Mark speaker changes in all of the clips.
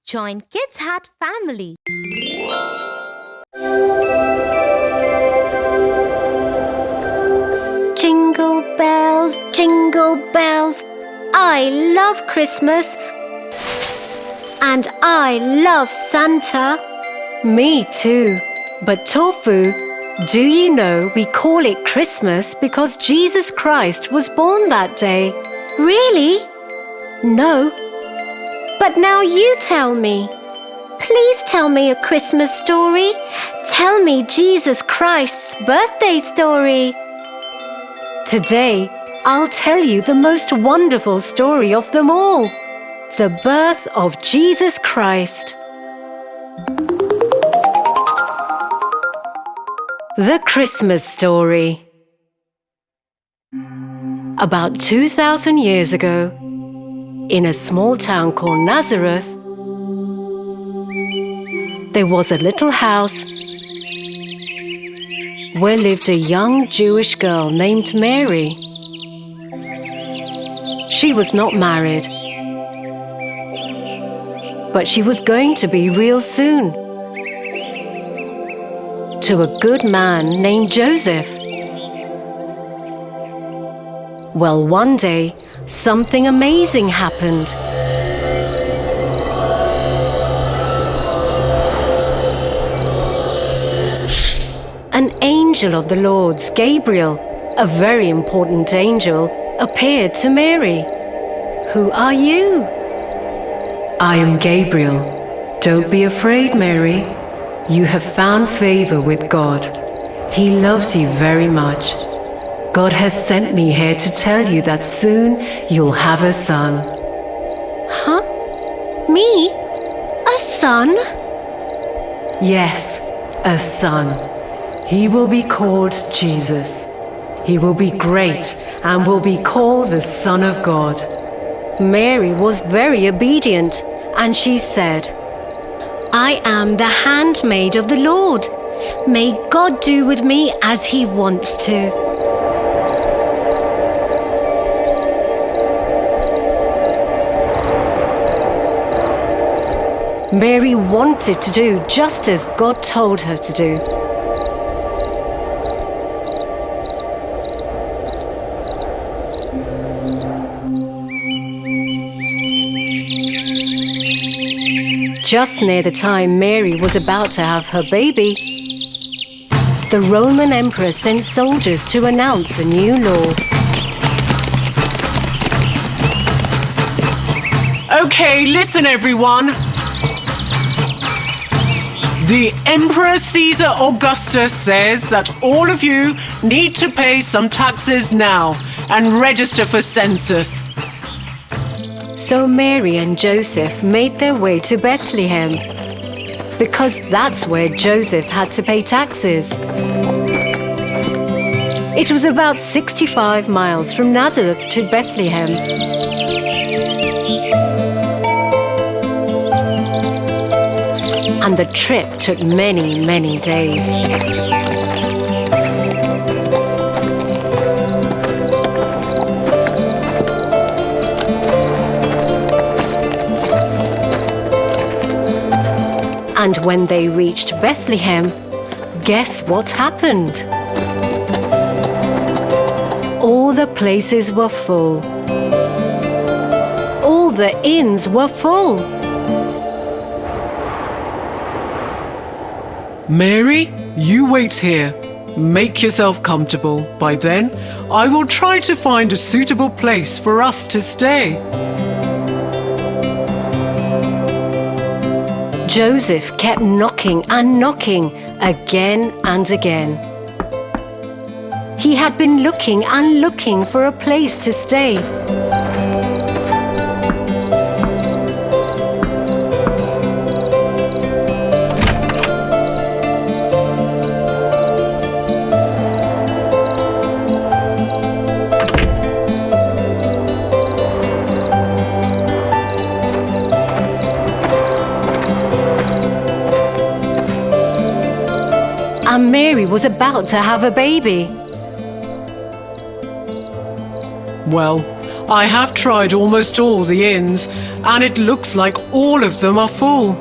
Speaker 1: Join Kids Hat family.
Speaker 2: Jingle bells, I love Christmas and I love Santa. Me too. But Tofu, do you know we call it Christmas because Jesus Christ was born that day? Really? No. But now you tell me. Please tell me a Christmas story. Tell me Jesus Christ's birthday story. Today, I'll tell you the most wonderful story of them all. The birth of Jesus Christ. The Christmas story. About 2,000 years ago, in a small town called Nazareth, there was a little house where lived a young Jewish girl named Mary. She was not married, but she was going to be real soon, to a good man named Joseph. Well, one day, something amazing happened. An angel of the Lord, Gabriel, a very important angel, appeared to Mary. Who are you? I am Gabriel. Don't be afraid, Mary. You have found favor with God. He loves you very much. God has sent me here to tell you that soon you'll have a son. Huh? Me? A son? Yes, a son. He will be called Jesus. He will be great and will be called the Son of God. Mary was very obedient, and she said, I am the handmaid of the Lord. May God do with me as He wants to. Mary wanted to do just as God told her to do. Just near the time Mary was about to have her baby, the Roman Emperor sent soldiers to announce a new law.
Speaker 3: Okay, listen everyone. The Emperor Caesar Augustus says that all of you need to pay some taxes now and register for census.
Speaker 2: So Mary and Joseph made their way to Bethlehem, because that's where Joseph had to pay taxes. It was about 65 miles from Nazareth to Bethlehem. And the trip took many, many days. And when they reached Bethlehem, guess what happened? All the places were full. All the inns were full.
Speaker 3: Mary, you wait here. Make yourself comfortable. By then, I will try to find a suitable place for us to stay.
Speaker 2: Joseph kept knocking and knocking again and again. He had been looking and looking for a place to stay. And Mary was about to have a baby.
Speaker 3: Well, I have tried almost all the inns, and it looks like all of them are full.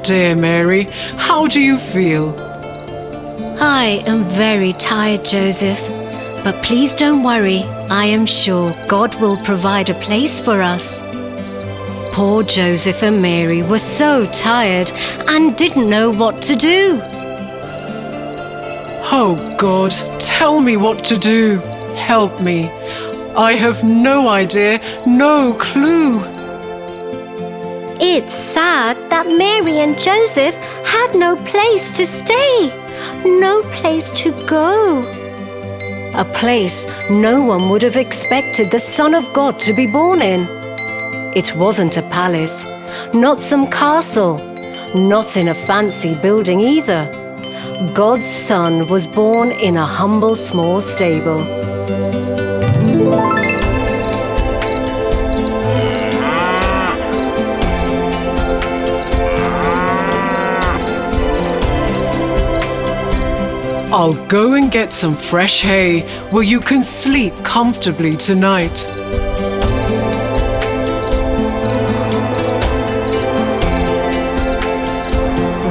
Speaker 3: Dear Mary, how do you feel?
Speaker 2: I am very tired, Joseph. But please don't worry. I am sure God will provide a place for us. Poor Joseph and Mary were so tired and didn't know what to do.
Speaker 3: Oh God, tell me what to do. Help me. I have no idea, no clue.
Speaker 2: It's sad that Mary and Joseph had no place to stay, no place to go. A place no one would have expected the Son of God to be born in. It wasn't a palace, not some castle, not in a fancy building either. God's Son was born in a humble small stable.
Speaker 3: I'll go and get some fresh hay where you can sleep comfortably tonight.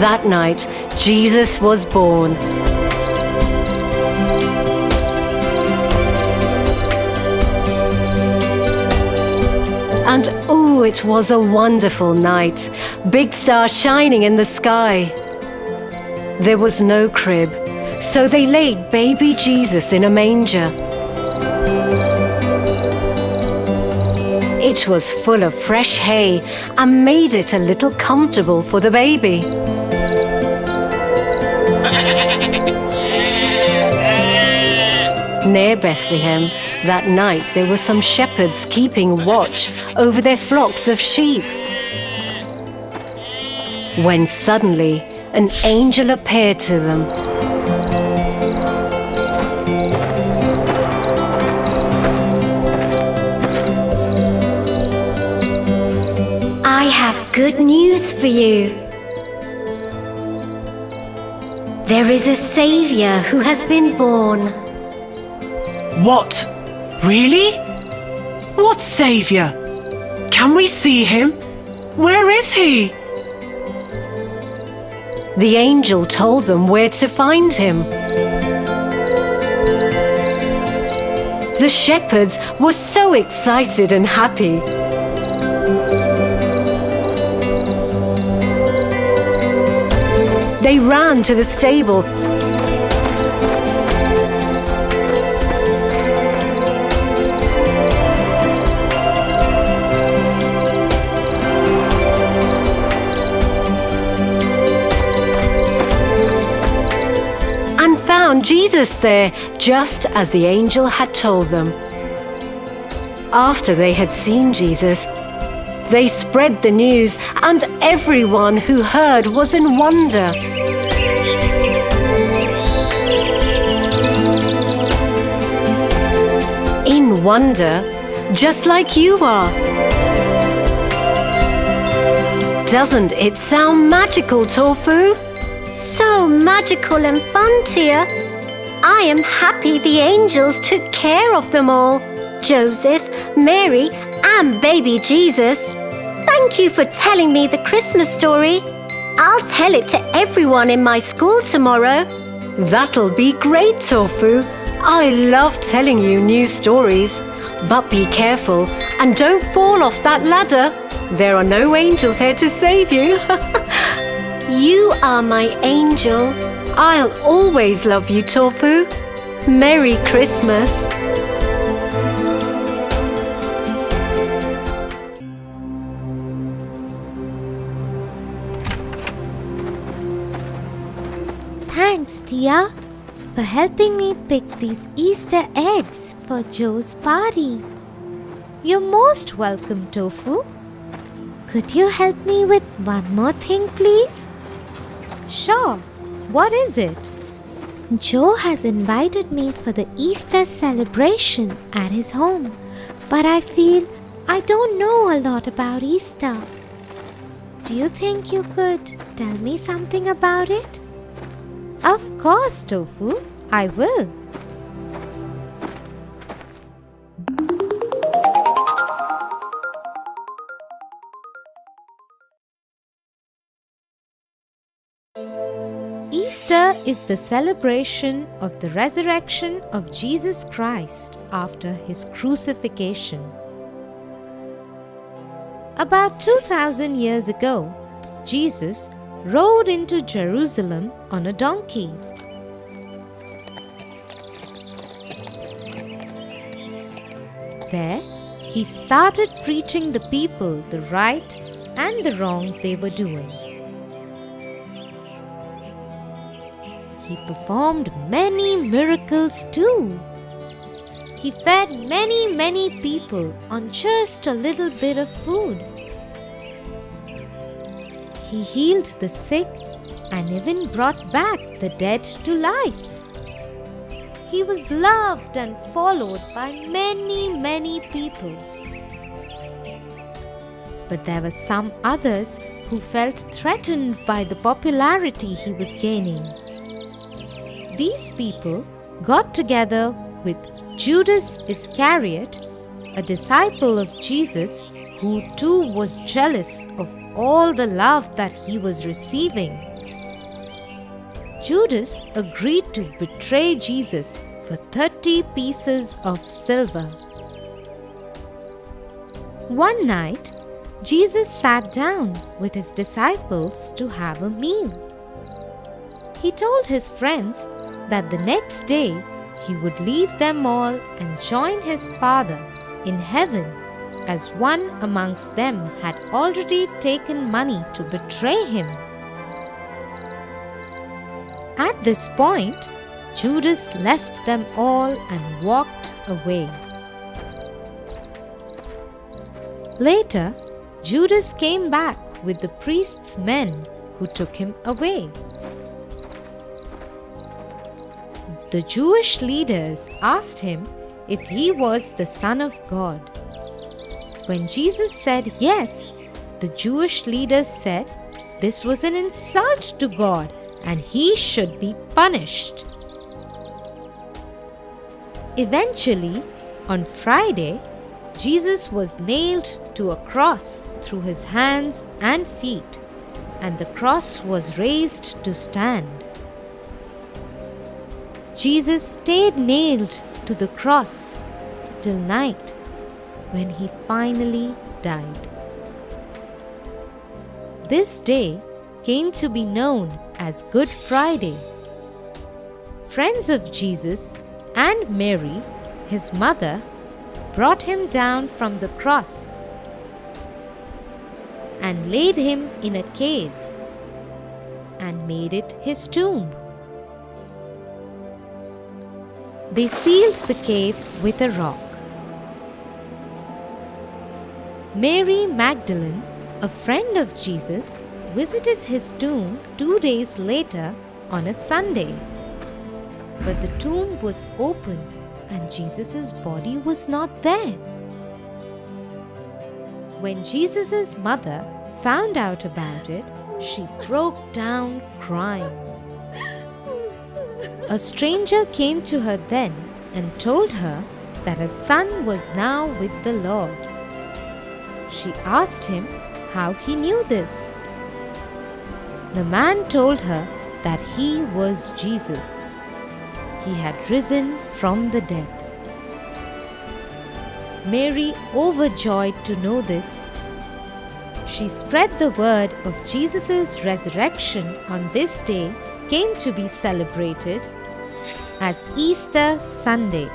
Speaker 2: That night, Jesus was born. And oh, it was a wonderful night. Big stars shining in the sky. There was no crib, so they laid baby Jesus in a manger. It was full of fresh hay and made it a little comfortable for the baby. Near Bethlehem, that night there were some shepherds keeping watch over their flocks of sheep. When suddenly an angel appeared to them. I have good news for you. There is a Savior who has been born.
Speaker 3: What? Really? What Saviour? Can we see him? Where is he?
Speaker 2: The angel told them where to find him. The shepherds were so excited and happy. They ran to the stable and found Jesus there, just as the angel had told them. After they had seen Jesus, they spread the news, and everyone who heard was in wonder. In wonder, just like you are. Doesn't it sound magical, Tofu? So magical and fun, Tia. I am happy the angels took care of them all. Joseph, Mary, and baby Jesus. Thank you for telling me the Christmas story. I'll tell it to everyone in my school tomorrow. That'll be great, Tofu. I love telling you new stories. But be careful and don't fall off that ladder. There are no angels here to save you. You are my angel. I'll always love you, Tofu. Merry Christmas.
Speaker 1: Thanks, Tia, for helping me pick these Easter eggs for Joe's party. You're most welcome, Tofu. Could you help me with one more thing, please? Sure. What is it? Joe has invited me for the Easter celebration at his home, but I feel I don't know a lot about Easter. Do you think you could tell me something about it? Of course, Tofu. I will. Easter is the celebration of the resurrection of Jesus Christ after his crucifixion. About 2000 years ago, Jesus rode into Jerusalem on a donkey. There, he started preaching the people the right and the wrong they were doing. He performed many miracles too. He fed many people on just a little bit of food. He healed the sick and even brought back the dead to life. He was loved and followed by many people. But there were some others who felt threatened by the popularity he was gaining. These people got together with Judas Iscariot, a disciple of Jesus who too was jealous of all the love that he was receiving. Judas agreed to betray Jesus for 30 pieces of silver. One night, Jesus sat down with his disciples to have a meal. He told his friends that the next day he would leave them all and join his Father in heaven, as one amongst them had already taken money to betray him. At this point, Judas left them all and walked away. Later, Judas came back with the priest's men who took him away. The Jewish leaders asked him if he was the Son of God. When Jesus said yes, the Jewish leaders said this was an insult to God and he should be punished. Eventually, on Friday, Jesus was nailed to a cross through his hands and feet, and the cross was raised to stand. Jesus stayed nailed to the cross till night, when he finally died. This day came to be known as Good Friday. Friends of Jesus and Mary, his mother, brought him down from the cross and laid him in a cave and made it his tomb. They sealed the cave with a rock. Mary Magdalene, a friend of Jesus, visited his tomb 2 days later on a Sunday. But the tomb was open and Jesus' body was not there. When Jesus' mother found out about it, she broke down crying. A stranger came to her then and told her that her son was now with the Lord. She asked him how he knew this. The man told her that he was Jesus. He had risen from the dead. Mary, overjoyed to know this, she spread the word of Jesus' resurrection on this day came to be celebrated as Easter Sunday.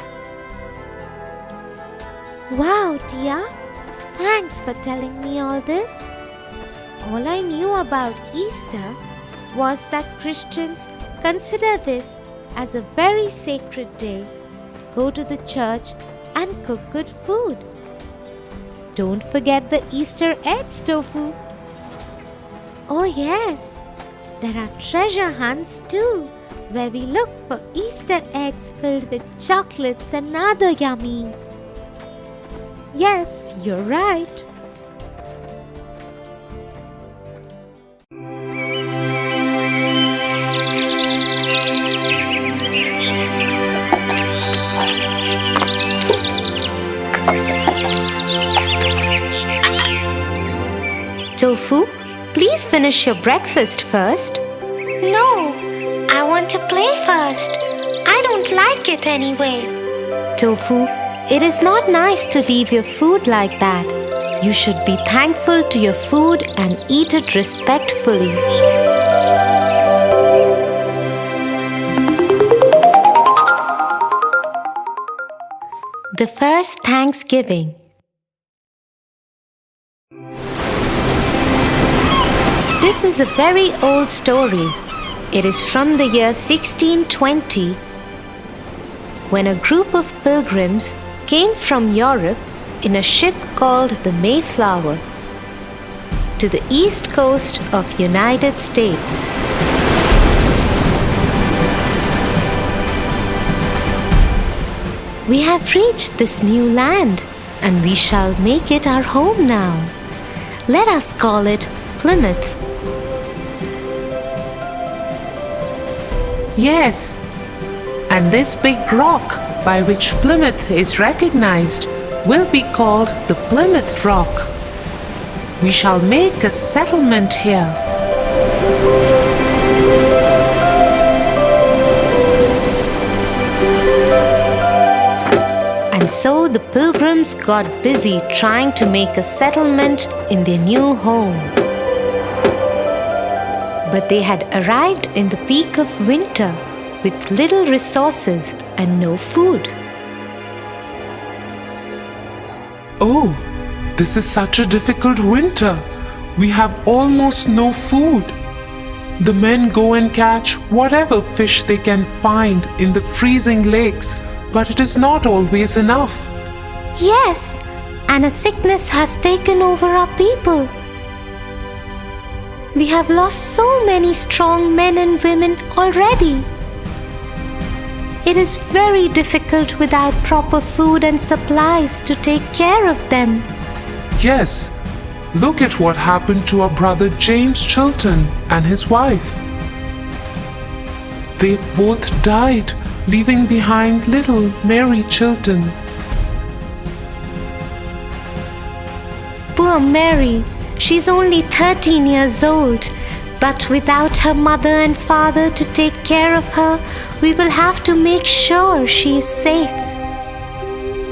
Speaker 4: Wow, Tia! Thanks for telling me all this. All I knew about Easter was that Christians consider this as a very sacred day, go to the church and cook good food.
Speaker 1: Don't forget the Easter eggs, Tofu.
Speaker 4: Oh yes, there are treasure hunts too, where we look for Easter eggs filled with chocolates and other yummies.
Speaker 1: Yes, you're right. Tofu, please finish your breakfast first.
Speaker 4: No, I want to play first. I don't like it anyway.
Speaker 1: Tofu, it is not nice to leave your food like that. You should be thankful to your food and eat it respectfully. The first Thanksgiving. This is a very old story. It is from the year 1620, when a group of pilgrims came from Europe in a ship called the Mayflower to the east coast of United States. We have reached this new land, and we shall make it our home now. Let us call it Plymouth.
Speaker 3: Yes, and this big rock by which Plymouth is recognized will be called the Plymouth Rock. We shall make a settlement here.
Speaker 1: And so the pilgrims got busy trying to make a settlement in their new home. But they had arrived in the peak of winter with little resources and no food.
Speaker 5: Oh, this is such a difficult winter. We have almost no food. The men go and catch whatever fish they can find in the freezing lakes, but it is not always enough.
Speaker 1: Yes, and a sickness has taken over our people. We have lost so many strong men and women already. It is very difficult without proper food and supplies to take care of them.
Speaker 5: Yes, look at what happened to our brother James Chilton and his wife. They've both died, leaving behind little Mary Chilton.
Speaker 1: Poor Mary, she's only 13 years old, but without her mother and father to take care of her, we will have to make sure she is safe.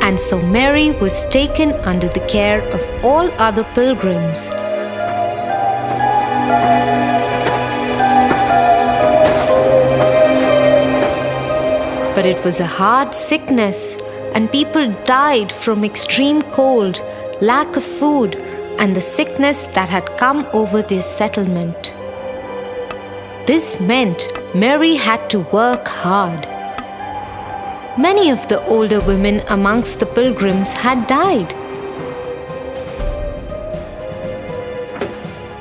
Speaker 1: And so Mary was taken under the care of all other pilgrims. But it was a hard sickness, and people died from extreme cold, lack of food, and the sickness that had come over their settlement. This meant Mary had to work hard. Many of the older women amongst the pilgrims had died,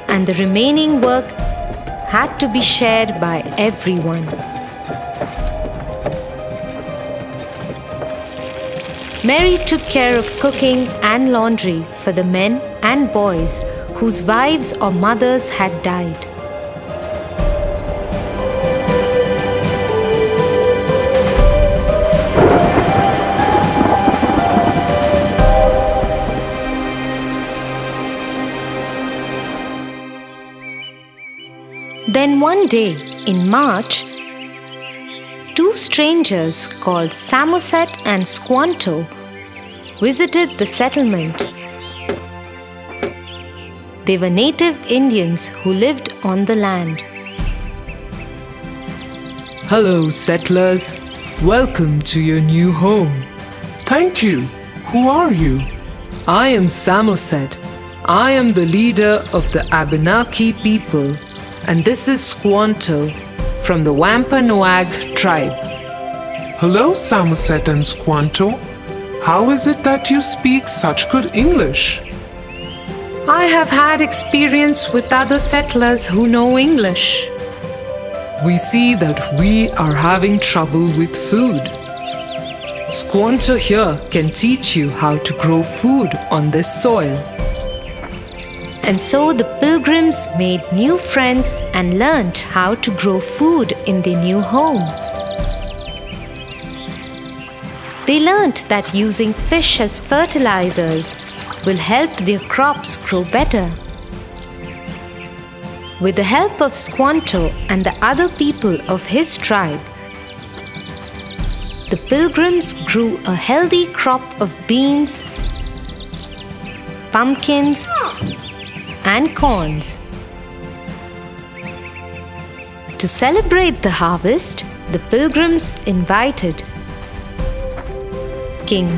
Speaker 1: and the remaining work had to be shared by everyone. Mary took care of cooking and laundry for the men and boys whose wives or mothers had died. Then one day in March, two strangers called Samoset and Squanto visited the settlement. They were native Indians who lived on the land.
Speaker 6: Hello, settlers. Welcome to your new home.
Speaker 5: Thank you. Who are you?
Speaker 6: I am Samoset. I am the leader of the Abenaki people, and this is Squanto from the Wampanoag tribe.
Speaker 5: Hello, Samoset and Squanto. How is it that you speak such good English?
Speaker 3: I have had experience with other settlers who know English.
Speaker 6: We see that we are having trouble with food. Squanto here can teach you how to grow food on this soil.
Speaker 1: And so the pilgrims made new friends and learned how to grow food in their new home. They learned that using fish as fertilizers will help their crops grow better.
Speaker 6: With the help of Squanto and the other people of his tribe, the pilgrims grew a healthy crop of beans, pumpkins, and corns. To celebrate the harvest, the pilgrims invited King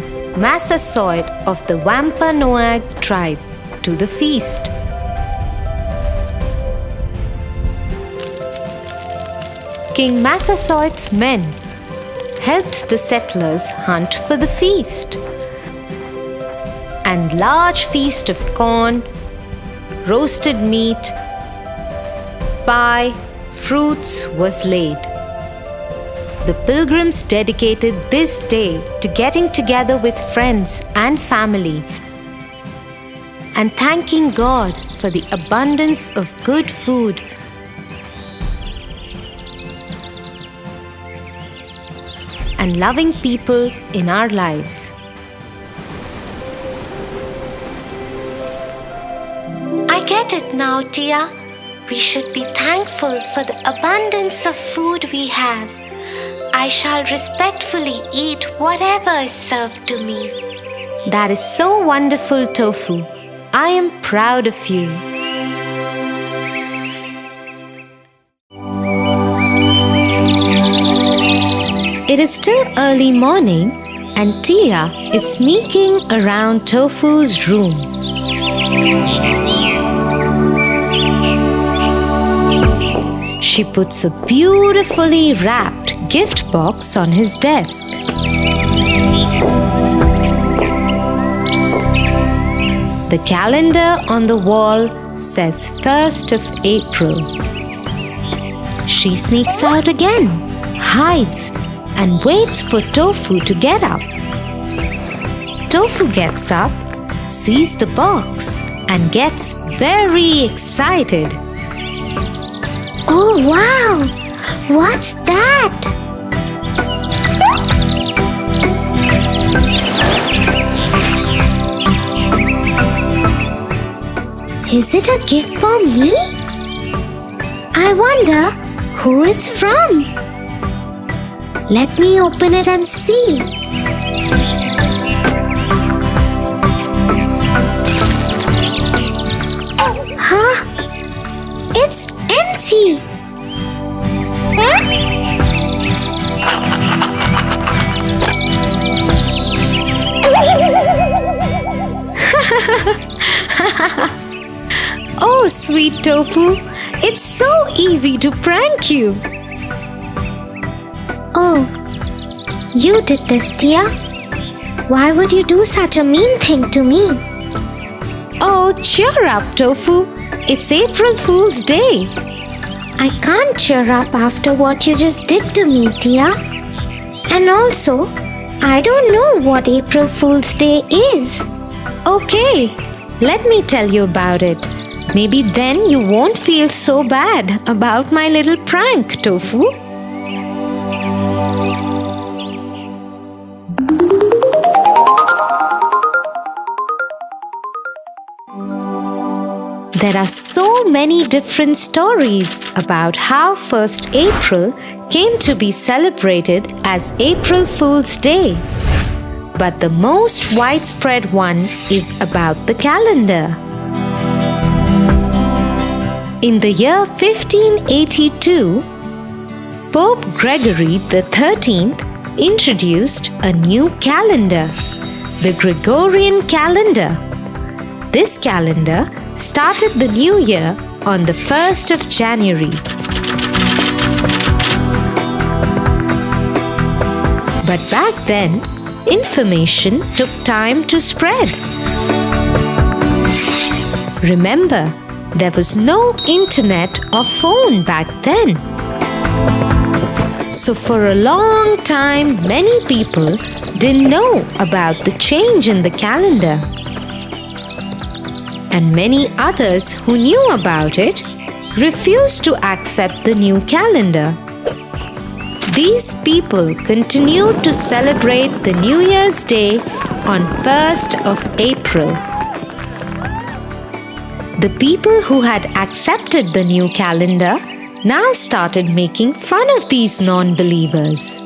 Speaker 6: Massasoit of the Wampanoag tribe to the feast. King Massasoit's men helped the settlers hunt for the feast. And large feast of corn, roasted meat, pie, fruits was laid. The pilgrims dedicated this day to getting together with friends and family and thanking God for the abundance of good food and loving people in our lives.
Speaker 1: I get it now, Tia. We should be thankful for the abundance of food we have. I shall respectfully eat whatever is served to me.
Speaker 6: That is so wonderful, Tofu. I am proud of you. It is still early morning and Tia is sneaking around Tofu's room. She puts a beautifully wrapped gift box on his desk. The calendar on the wall says 1st of April. She sneaks out again, hides, and waits for Tofu to get up. Tofu gets up, sees the box, and gets very excited.
Speaker 1: Oh wow! What's that? Is it a gift for me? I wonder who it's from. Let me open it and see. Huh? It's empty.
Speaker 6: Oh, sweet Tofu, it's so easy to prank you.
Speaker 1: Oh, you did this, Tia? Why would you do such a mean thing to me?
Speaker 6: Oh, cheer up, Tofu. It's April Fool's Day.
Speaker 1: I can't cheer up after what you just did to me, Tia. And also, I don't know what April Fool's Day is.
Speaker 6: Okay, let me tell you about it. Maybe then you won't feel so bad about my little prank, Tofu. There are so many different stories about how 1st April came to be celebrated as April Fool's Day. But the most widespread one is about the calendar. In the year 1582, Pope Gregory XIII introduced a new calendar, the Gregorian calendar. This calendar started the new year on the 1st of January. But back then, information took time to spread. Remember, there was no internet or phone back then. So for a long time, many people didn't know about the change in the calendar. And many others who knew about it refused to accept the new calendar. These people continued to celebrate the New Year's Day on 1st of April. The people who had accepted the new calendar now started making fun of these non-believers.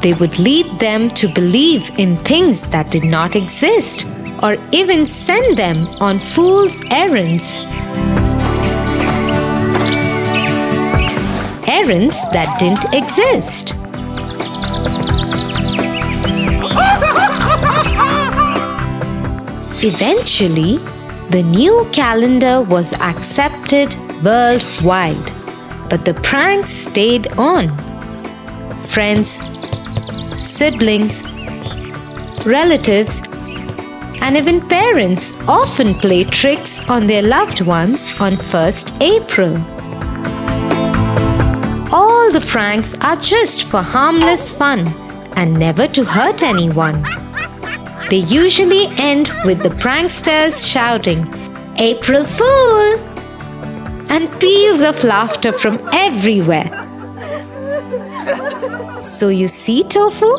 Speaker 6: They would lead them to believe in things that did not exist, or even send them on fool's errands. Errands that didn't exist. Eventually, the new calendar was accepted worldwide, but the pranks stayed on. Friends, siblings, relatives, and even parents often play tricks on their loved ones on 1st April. All the pranks are just for harmless fun and never to hurt anyone. They usually end with the pranksters shouting, "April Fool!" and peals of laughter from everywhere. So you see, Tofu,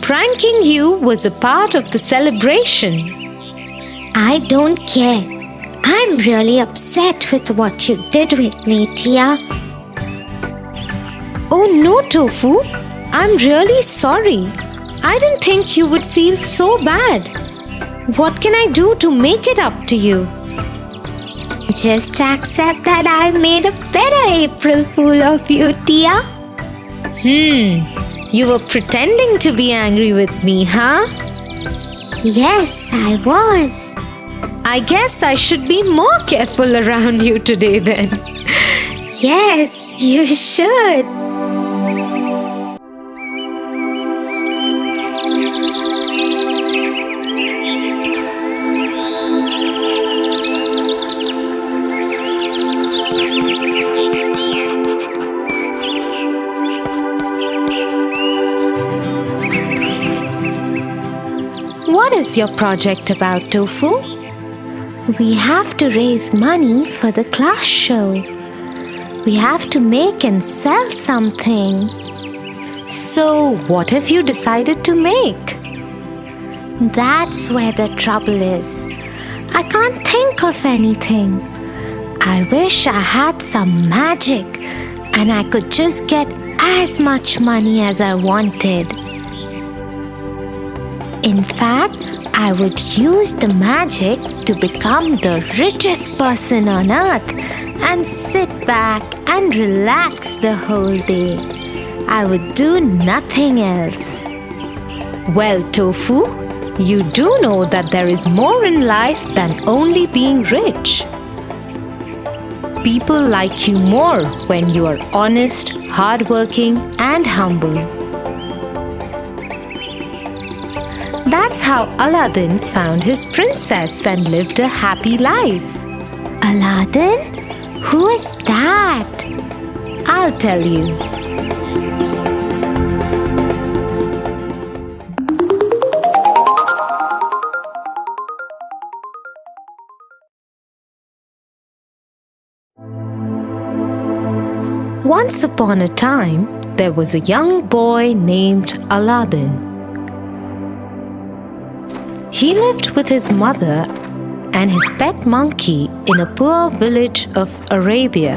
Speaker 6: pranking you was a part of the celebration.
Speaker 4: I don't care. I'm really upset with what you did with me, Tia.
Speaker 6: Oh no, Tofu, I'm really sorry. I didn't think you would feel so bad. What can I do to make it up to you?
Speaker 4: Just accept that I made a better April Fool of you, Tia.
Speaker 6: You were pretending to be angry with me, huh?
Speaker 4: Yes, I was.
Speaker 6: I guess I should be more careful around you today then.
Speaker 4: Yes, you should.
Speaker 6: What is your project about, Tofu?
Speaker 4: We have to raise money for the class show. We have to make and sell something.
Speaker 6: So, what have you decided to make?
Speaker 4: That's where the trouble is. I can't think of anything. I wish I had some magic and I could just get as much money as I wanted. In fact, I would use the magic to become the richest person on earth and sit back and relax the whole day. I would do nothing else.
Speaker 6: Well, Tofu, you do know that there is more in life than only being rich. People like you more when you are honest, hardworking, and humble. That's how Aladdin found his princess and lived a happy life.
Speaker 4: Aladdin? Who is that?
Speaker 6: I'll tell you. Once upon a time, there was a young boy named Aladdin. He lived with his mother and his pet monkey in a poor village of Arabia.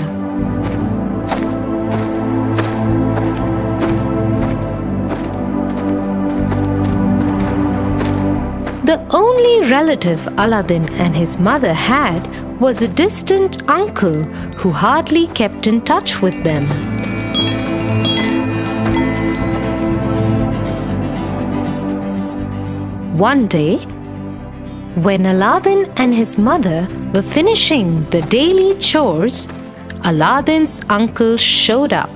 Speaker 6: The only relative Aladdin and his mother had was a distant uncle who hardly kept in touch with them. One day, when Aladdin and his mother were finishing the daily chores, Aladdin's uncle showed up.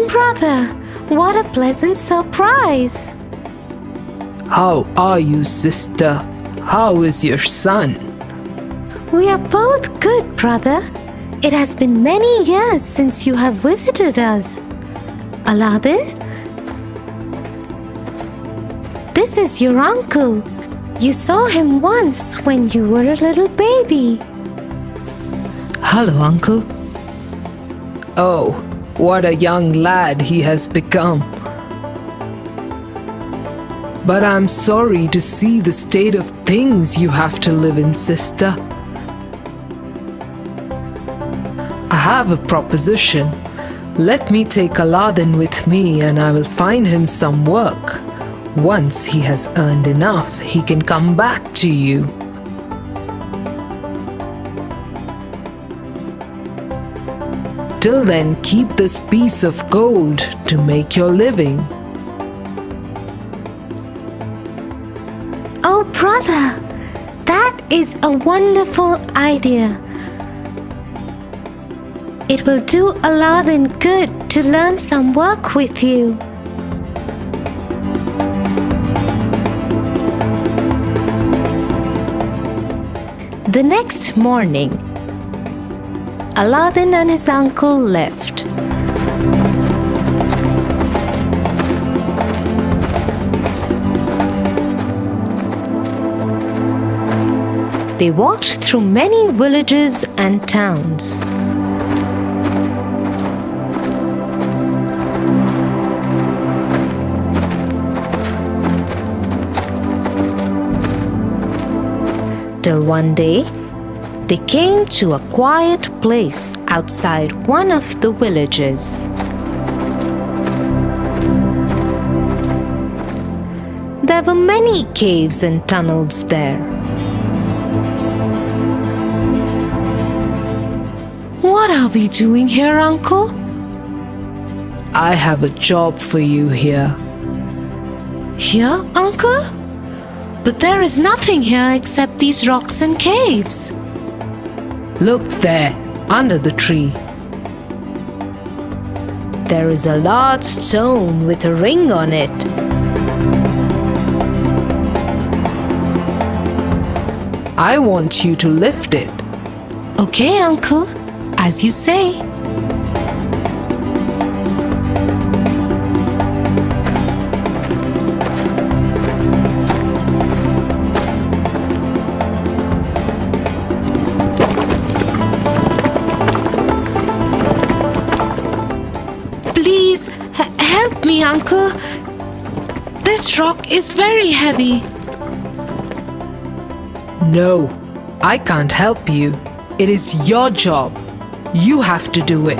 Speaker 4: Brother, what a pleasant surprise!
Speaker 7: How are you, sister? How is your son?
Speaker 4: We are both good, brother. It has been many years since you have visited us. Aladdin, this is your uncle. You saw him once when you were a little baby.
Speaker 7: Hello, uncle. Oh, what a young lad he has become. But I'm sorry to see the state of things you have to live in, sister. I have a proposition. Let me take Aladdin with me and I will find him some work. Once he has earned enough, he can come back to you. Till then, keep this piece of gold to make your living.
Speaker 1: Oh, brother, that is a wonderful idea. It will do Aladdin good to learn some work with you. The next morning, Aladdin and his uncle left. They walked through many villages and towns. Till one day, they came to a quiet place outside one of the villages. There were many caves and tunnels there.
Speaker 6: What are we doing here, Uncle?
Speaker 7: I have a job for you here.
Speaker 6: Here, Uncle? But there is nothing here except these rocks and caves.
Speaker 7: Look there, under the tree.
Speaker 1: There is a large stone with a ring on it.
Speaker 7: I want you to lift it.
Speaker 6: Okay, Uncle, as you say. Please, help me, Uncle. This rock is very heavy.
Speaker 7: No, I can't help you. It is your job. You have to do it.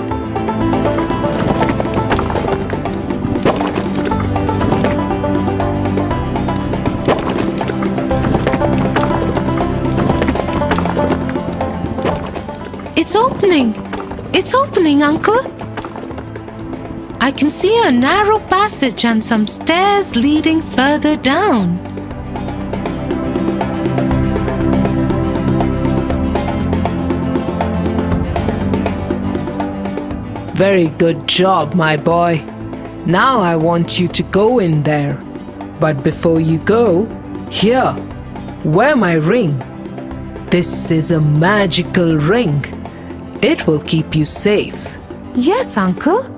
Speaker 6: It's opening. It's opening, Uncle. I can see a narrow passage and some stairs leading further down.
Speaker 7: Very good job, my boy. Now I want you to go in there. But before you go, here, wear my ring. This is a magical ring. It will keep you safe.
Speaker 6: Yes, Uncle.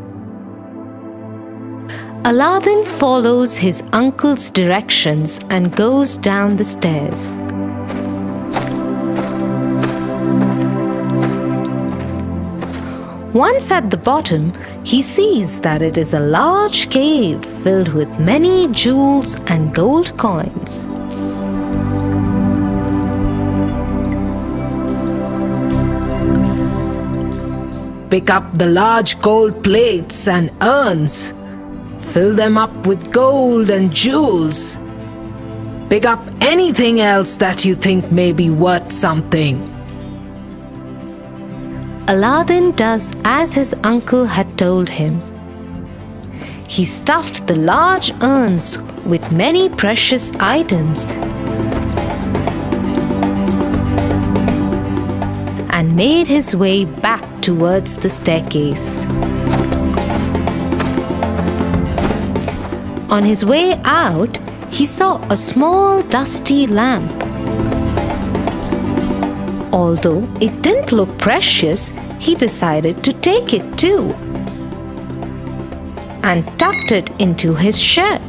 Speaker 1: Aladdin follows his uncle's directions and goes down the stairs. Once at the bottom, he sees that it is a large cave filled with many jewels and gold coins.
Speaker 7: Pick up the large gold plates and urns. Fill them up with gold and jewels. Pick up anything else that you think may be worth something.
Speaker 1: Aladdin does as his uncle had told him. He stuffed the large urns with many precious items and made his way back towards the staircase. On his way out, he saw a small dusty lamp. Although it didn't look precious, he decided to take it too and tucked it into his shirt.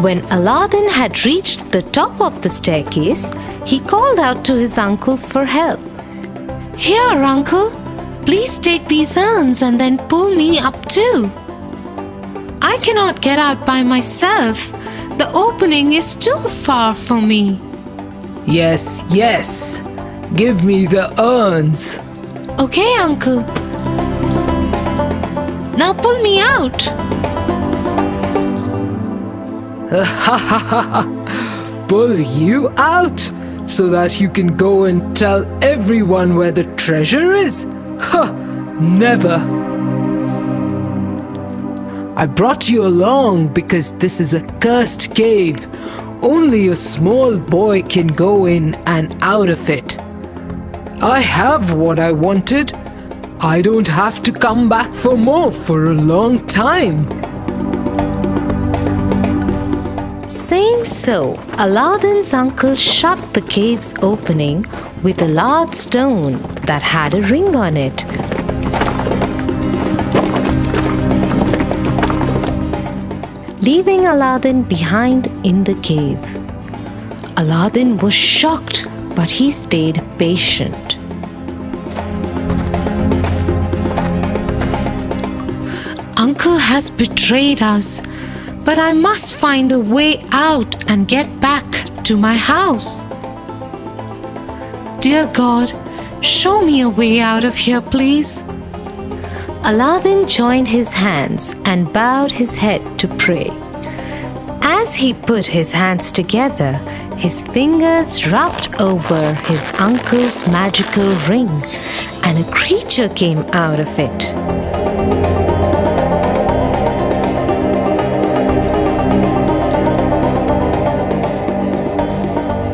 Speaker 1: When Aladdin had reached the top of the staircase, he called out to his uncle for help.
Speaker 6: Here, Uncle. Please take these urns and then pull me up too. I cannot get out by myself. The opening is too far for me.
Speaker 7: Yes, yes. Give me the urns.
Speaker 6: Okay, Uncle. Now pull me out.
Speaker 7: Pull you out so that you can go and tell everyone where the treasure is? Ha! Never. I brought you along because this is a cursed cave. Only a small boy can go in and out of it. I have what I wanted. I don't have to come back for more for a long time.
Speaker 6: Saying so, Aladdin's uncle shut the cave's opening with a large stone that had a ring on it. Leaving Aladdin behind in the cave. Aladdin was shocked, but he stayed patient. Uncle has betrayed us, but I must find a way out and get back to my house. Dear God, show me a way out of here, please. Aladdin joined his hands and bowed his head to pray. As he put his hands together, his fingers rubbed over his uncle's magical ring, and a creature came out of it.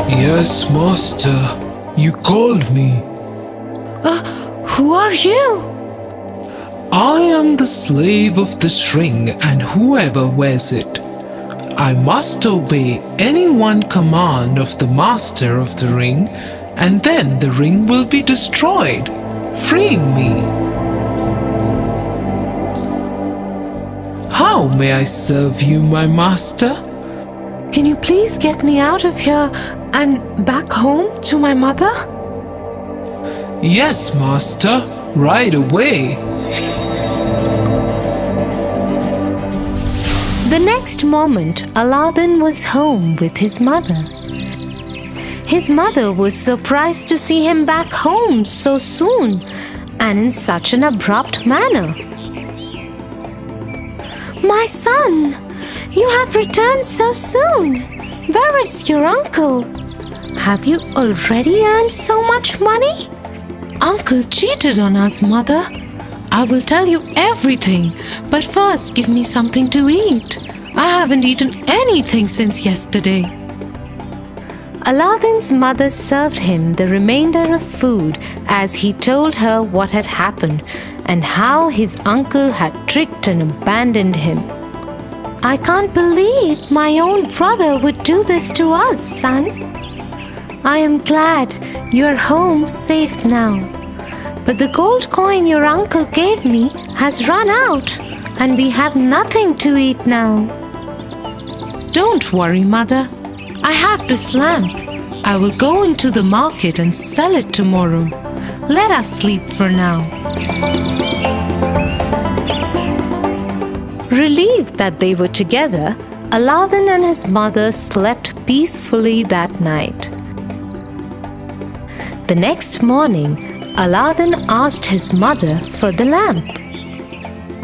Speaker 5: Yes, master. You called me.
Speaker 6: Who are you?
Speaker 5: I am the slave of this ring and whoever wears it. I must obey any one command of the master of the ring, and then the ring will be destroyed, freeing me. How may I serve you, my master?
Speaker 6: Can you please get me out of here and back home to my mother?
Speaker 5: Yes, master, right away.
Speaker 6: The next moment, Aladdin was home with his mother. His mother was surprised to see him back home so soon and in such an abrupt manner. My son, you have returned so soon. Where is your uncle? Have you already earned so much money? Uncle cheated on us, Mother. I will tell you everything, but first give me something to eat. I haven't eaten anything since yesterday. Aladdin's mother served him the remainder of food as he told her what had happened and how his uncle had tricked and abandoned him. I can't believe my own brother would do this to us, son. I am glad you're home safe now. But the gold coin your uncle gave me has run out, and we have nothing to eat now. Don't worry, Mother. I have this lamp. I will go into the market and sell it tomorrow. Let us sleep for now. Relieved that they were together, Aladdin and his mother slept peacefully that night. The next morning, Aladdin asked his mother for the lamp.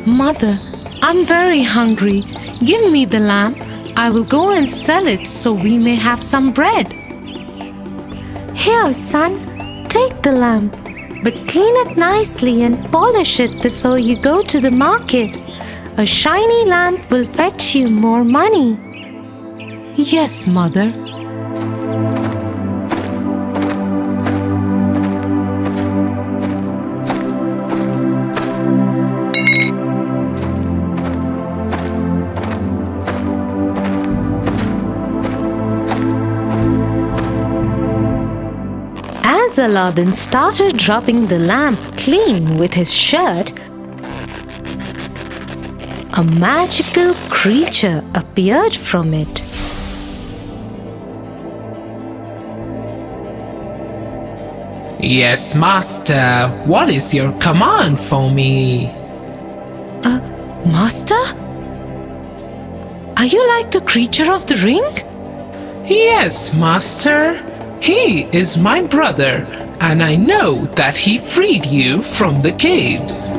Speaker 6: Mother, I'm very hungry. Give me the lamp. I will go and sell it so we may have some bread. Here, son, take the lamp, but clean it nicely and polish it before you go to the market. A shiny lamp will fetch you more money. Yes, Mother. As Aladdin started rubbing the lamp clean with his shirt, a magical creature appeared from it.
Speaker 5: Yes, master. What is your command for me?
Speaker 6: Master?
Speaker 3: Are you like the creature of the ring? Yes, master. He is my brother, and I know that he freed you from the caves.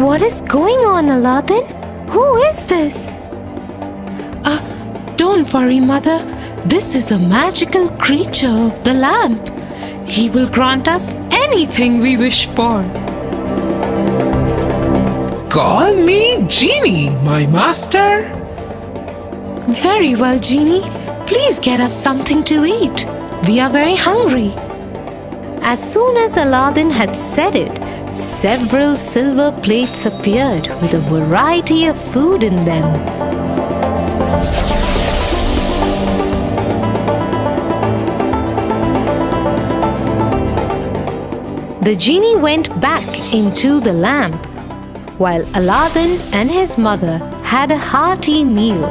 Speaker 2: What is going on, Aladdin? Who is this?
Speaker 3: Don't worry, mother. This is a magical creature of the lamp. He will grant us anything we wish for. Call me Genie, my master. Very well, Genie. Please get us something to eat. We are very hungry.
Speaker 6: As soon as Aladdin had said it, several silver plates appeared with a variety of food in them. The genie went back into the lamp, while Aladdin and his mother had a hearty meal.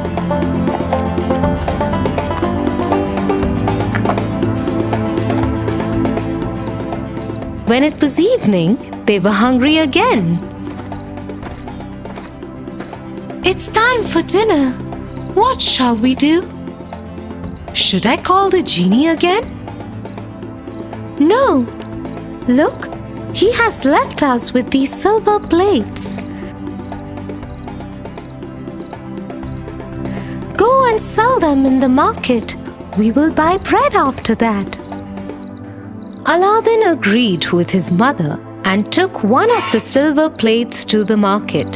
Speaker 6: When it was evening, they were hungry again.
Speaker 3: It's time for dinner. What shall we do? Should I call the genie again?
Speaker 6: No! Look, he has left us with these silver plates. Go and sell them in the market. We will buy bread after that. Aladdin agreed with his mother and took one of the silver plates to the market.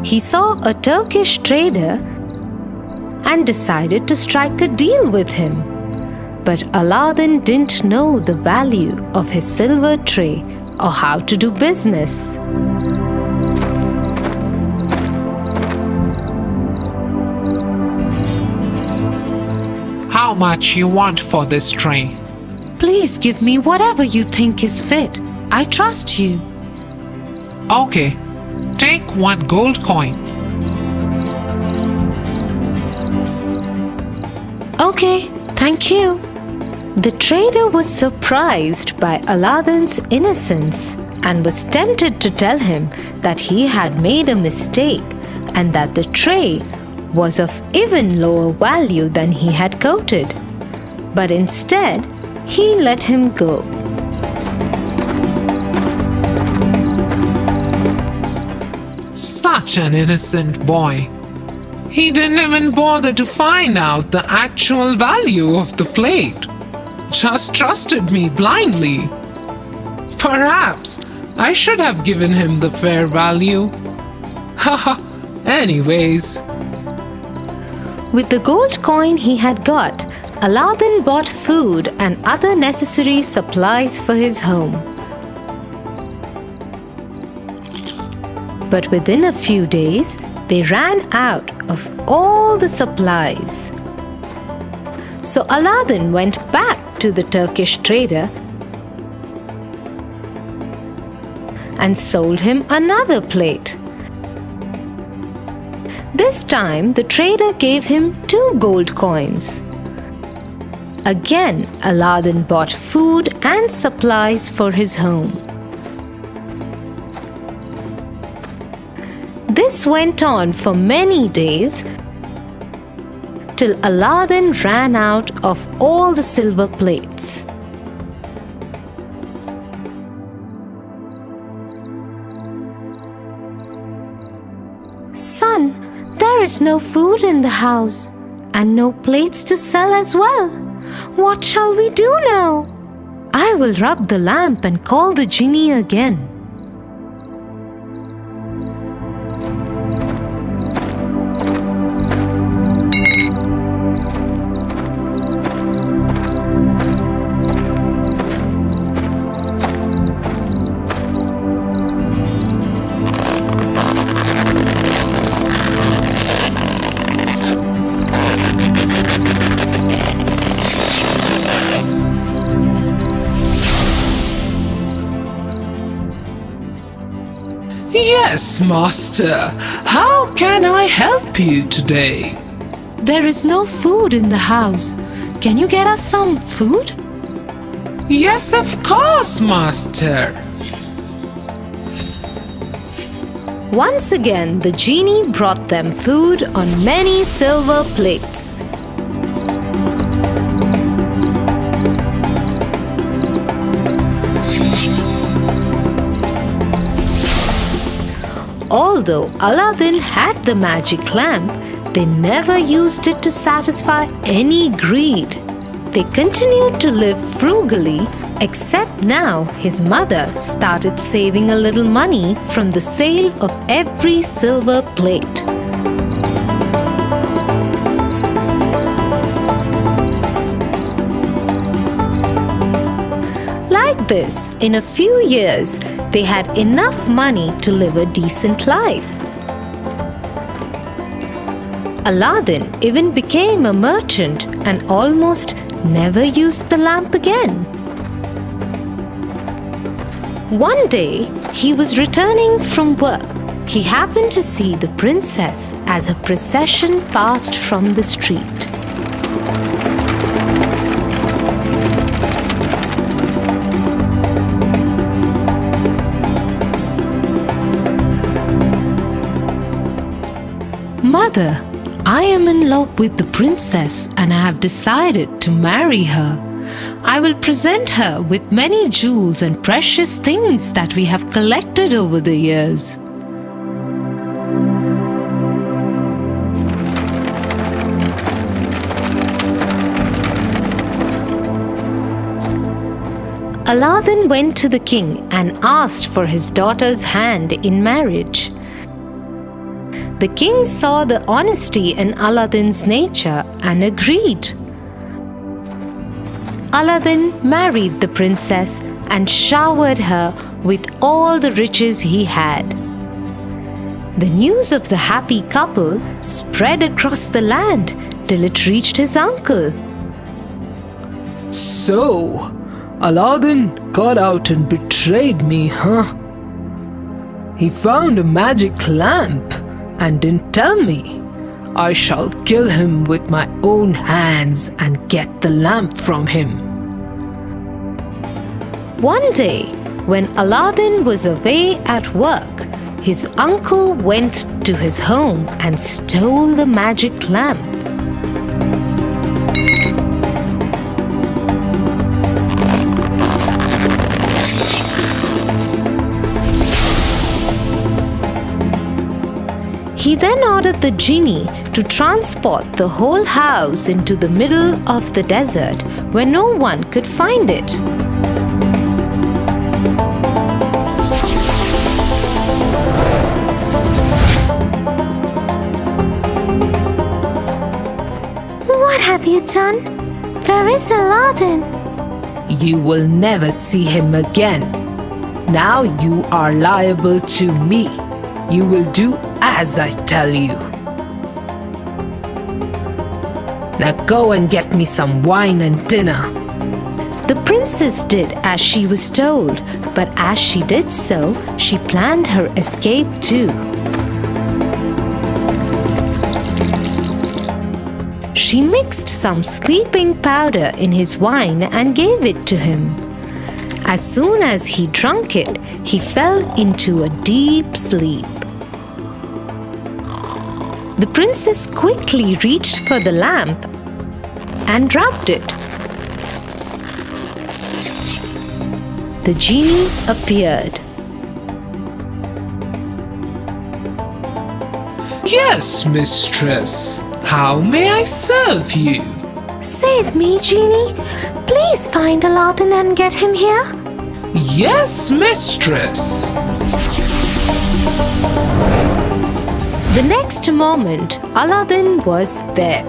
Speaker 6: He saw a Turkish trader and decided to strike a deal with him. But Aladdin didn't know the value of his silver tray or how to do business.
Speaker 5: How much you want for this tray?
Speaker 3: Please give me whatever you think is fit. I trust you.
Speaker 5: Okay, take 1 gold coin.
Speaker 3: Okay, thank you.
Speaker 6: The trader was surprised by Aladdin's innocence and was tempted to tell him that he had made a mistake and that the tray was of even lower value than he had quoted. But instead, he let him go.
Speaker 5: Such an innocent boy. He didn't even bother to find out the actual value of the plate. Just trusted me blindly. Perhaps I should have given him the fair value. Haha, anyways.
Speaker 6: With the gold coin he had got, Aladdin bought food and other necessary supplies for his home. But within a few days, they ran out of all the supplies. So Aladdin went back to the Turkish trader and sold him another plate. This time, the trader gave him 2 gold coins. Again, Aladdin bought food and supplies for his home. This went on for many days till Aladdin ran out of all the silver plates. Son, there is no food in the house and no plates to sell as well. What shall we do now? I will rub the lamp and call the genie again.
Speaker 5: Yes, master. How can I help you today?
Speaker 3: There is no food in the house. can you get us some food?
Speaker 5: Yes, of course, Master.
Speaker 6: Once again, the genie brought them food on many silver plates. Although Aladdin had the magic lamp, they never used it to satisfy any greed. They continued to live frugally, except now his mother started saving a little money from the sale of every silver plate. Like this, in a few years, they had enough money to live a decent life. Aladdin even became a merchant and almost never used the lamp again. One day, he was returning from work. He happened to see the princess as a procession passed from the street.
Speaker 3: Mother, I am in love with the princess and I have decided to marry her. I will present her with many jewels and precious things that we have collected over the years.
Speaker 6: Aladdin went to the king and asked for his daughter's hand in marriage. The king saw the honesty in Aladdin's nature and agreed. Aladdin married the princess and showered her with all the riches he had. The news of the happy couple spread across the land till it reached his uncle.
Speaker 7: So, Aladdin got out and betrayed me, huh? He found a magic lamp and didn't tell me. I shall kill him with my own hands and get the lamp from him.
Speaker 6: One day, when Aladdin was away at work, his uncle went to his home and stole the magic lamp. He then ordered the genie to transport the whole house into the middle of the desert where no one could find it.
Speaker 4: What have you done? Where is Aladdin?
Speaker 7: You will never see him again. Now you are liable to me. You will do as I tell you. Now go and get me some wine and dinner.
Speaker 6: The princess did as she was told, but as she did so, she planned her escape too. She mixed some sleeping powder in his wine and gave it to him. As soon as he drank it, he fell into a deep sleep. The princess quickly reached for the lamp and dropped it. The genie appeared.
Speaker 5: Yes, mistress. How may I serve you?
Speaker 4: Save me, genie. Please find Aladdin and get him here.
Speaker 5: Yes, mistress.
Speaker 6: The next moment, Aladdin was there.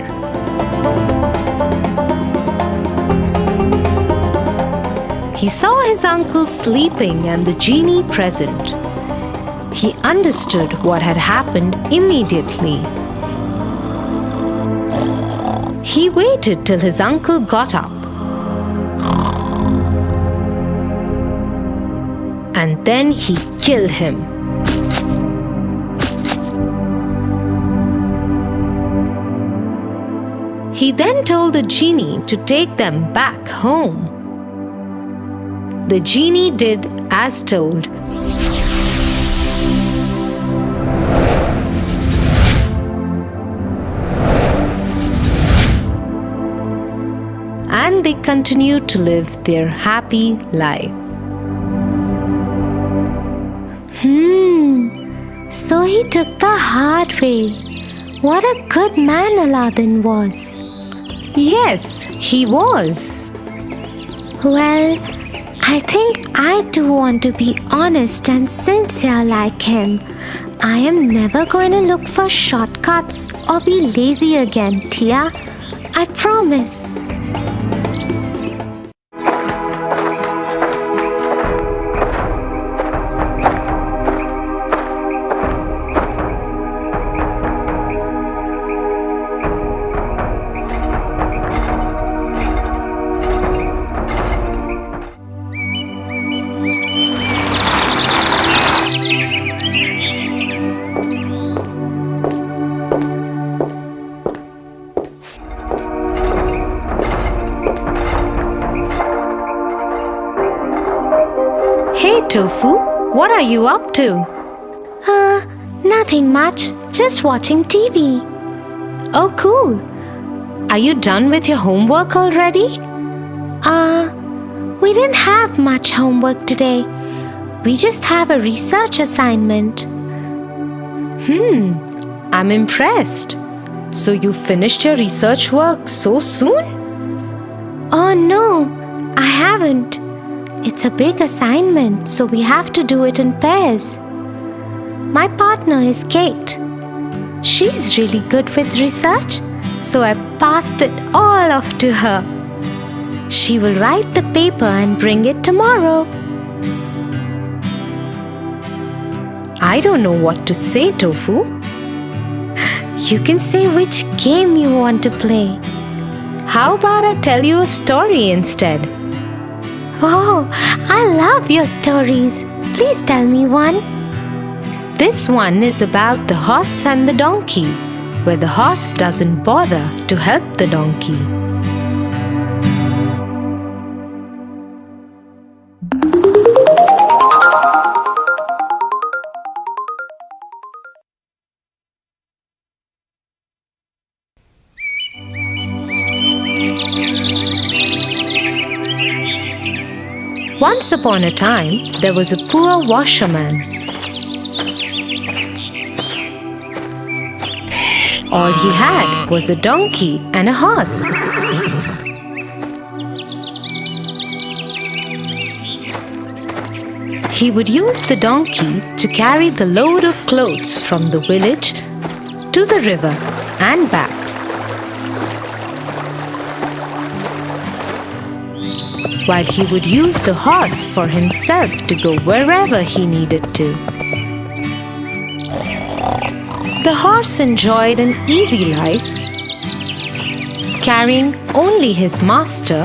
Speaker 6: He saw his uncle sleeping and the genie present. He understood what had happened immediately. He waited till his uncle got up. And then he killed him. He then told the genie to take them back home. The genie did as told. And they continued to live their happy life.
Speaker 1: So he took the hard way. What a good man Aladdin was.
Speaker 6: Yes, he was.
Speaker 1: Well, I think I do want to be honest and sincere like him. I am never going to look for shortcuts or be lazy again, Tia. I promise.
Speaker 6: Hey Tofu, what are you up to?
Speaker 1: Nothing much. Just watching TV.
Speaker 6: Oh, cool. Are you done with your homework already?
Speaker 1: We didn't have much homework today. We just have a research assignment.
Speaker 6: I'm impressed. So you finished your research work so soon?
Speaker 1: Oh no, I haven't. It's a big assignment, so we have to do it in pairs. My partner is Kate. She's really good with research, so I passed it all off to her. She will write the paper and bring it tomorrow.
Speaker 6: I don't know what to say, Tofu.
Speaker 1: You can say which game you want to play.
Speaker 6: How about I tell you a story instead?
Speaker 1: Oh, I love your stories. Please tell me one.
Speaker 6: This one is about the horse and the donkey, where the horse doesn't bother to help the donkey. Once upon a time, there was a poor washerman. All he had was a donkey and a horse. He would use the donkey to carry the load of clothes from the village to the river and back. While he would use the horse for himself to go wherever he needed to. The horse enjoyed an easy life, carrying only his master,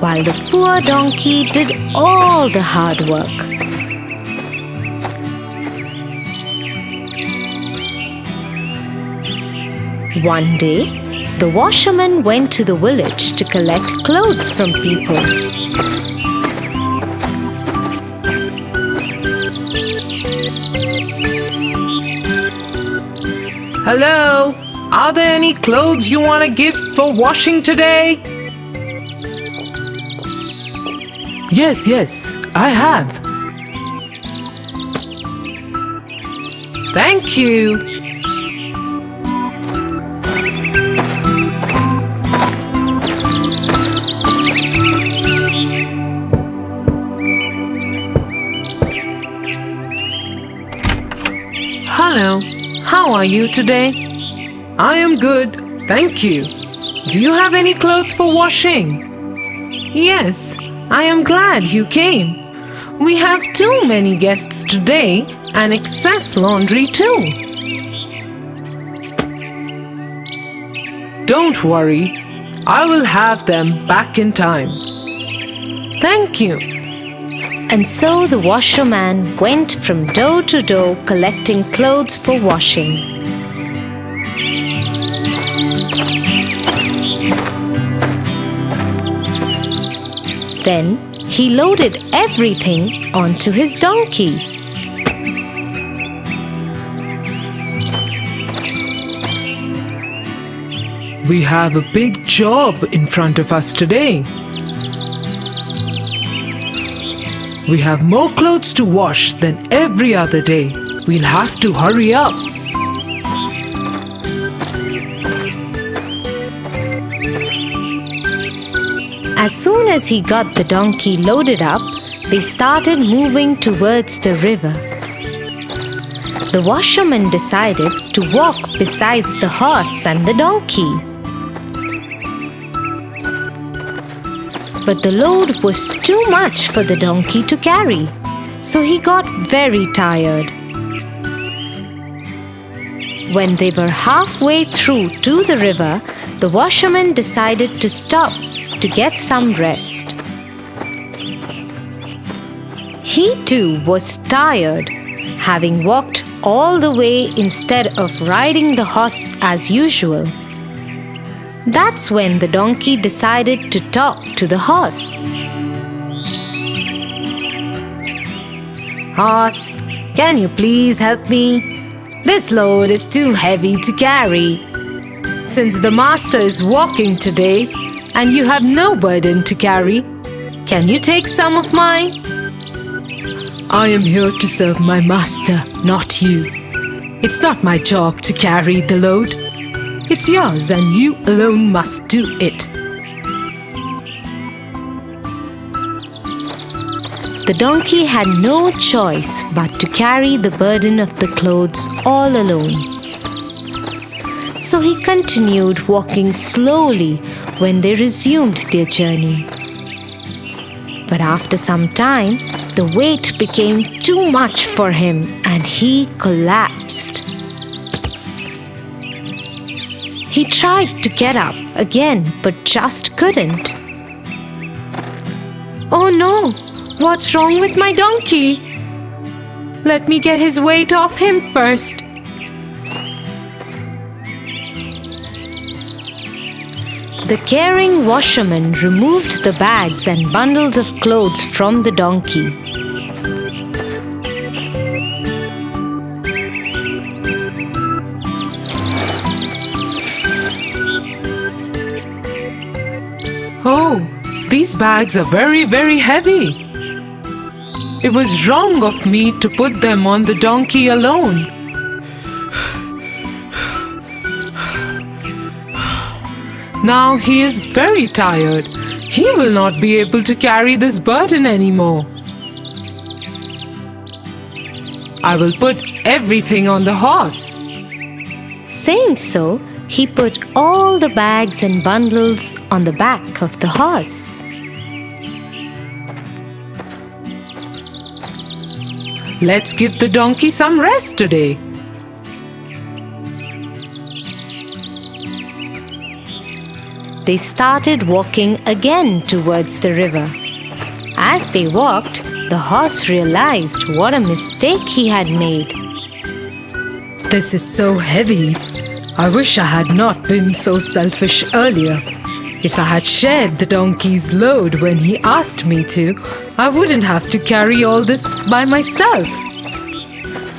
Speaker 6: while the poor donkey did all the hard work. One day, the washerman went to the village to collect clothes from people.
Speaker 3: Hello? Are there any clothes you want to give for washing today?
Speaker 5: Yes, I have.
Speaker 3: Thank you. Hello, how are you today?
Speaker 5: I am good, thank you.
Speaker 3: Do you have any clothes for washing? Yes, I am glad you came. We have too many guests today and excess laundry too.
Speaker 5: Don't worry, I will have them back in time.
Speaker 3: Thank you.
Speaker 6: And so the washerman went from door to door collecting clothes for washing. Then he loaded everything onto his donkey.
Speaker 7: We have a big job in front of us today. We have more clothes to wash than every other day. We'll have to hurry up.
Speaker 6: As soon as he got the donkey loaded up, they started moving towards the river. The washerman decided to walk besides the horse and the donkey. But the load was too much for the donkey to carry, so he got very tired. When they were halfway through to the river, the washerman decided to stop to get some rest. He too was tired, having walked all the way instead of riding the horse as usual. That's when the donkey decided to talk to the horse. "Horse, can you please help me? This load is too heavy to carry. Since the master is walking today and you have no burden to carry, can you take some of mine?"
Speaker 7: I am here to serve my master, not you. It's not my job to carry the load. It's yours and you alone must do it.
Speaker 6: The donkey had no choice but to carry the burden of the clothes all alone. So he continued walking slowly when they resumed their journey. But after some time, the weight became too much for him and he collapsed. He tried to get up again but just couldn't.
Speaker 7: Oh no! What's wrong with my donkey? Let me get his weight off him first.
Speaker 6: The caring washerman removed the bags and bundles of clothes from the donkey.
Speaker 7: Oh, these bags are very, very heavy. It was wrong of me to put them on the donkey alone. Now he is very tired. He will not be able to carry this burden anymore. I will put everything on the horse.
Speaker 6: Saying so, he put all the bags and bundles on the back of the horse.
Speaker 7: Let's give the donkey some rest today.
Speaker 6: They started walking again towards the river. As they walked, the horse realized what a mistake he had made.
Speaker 7: This is so heavy. I wish I had not been so selfish earlier. If I had shared the donkey's load when he asked me to, I wouldn't have to carry all this by myself.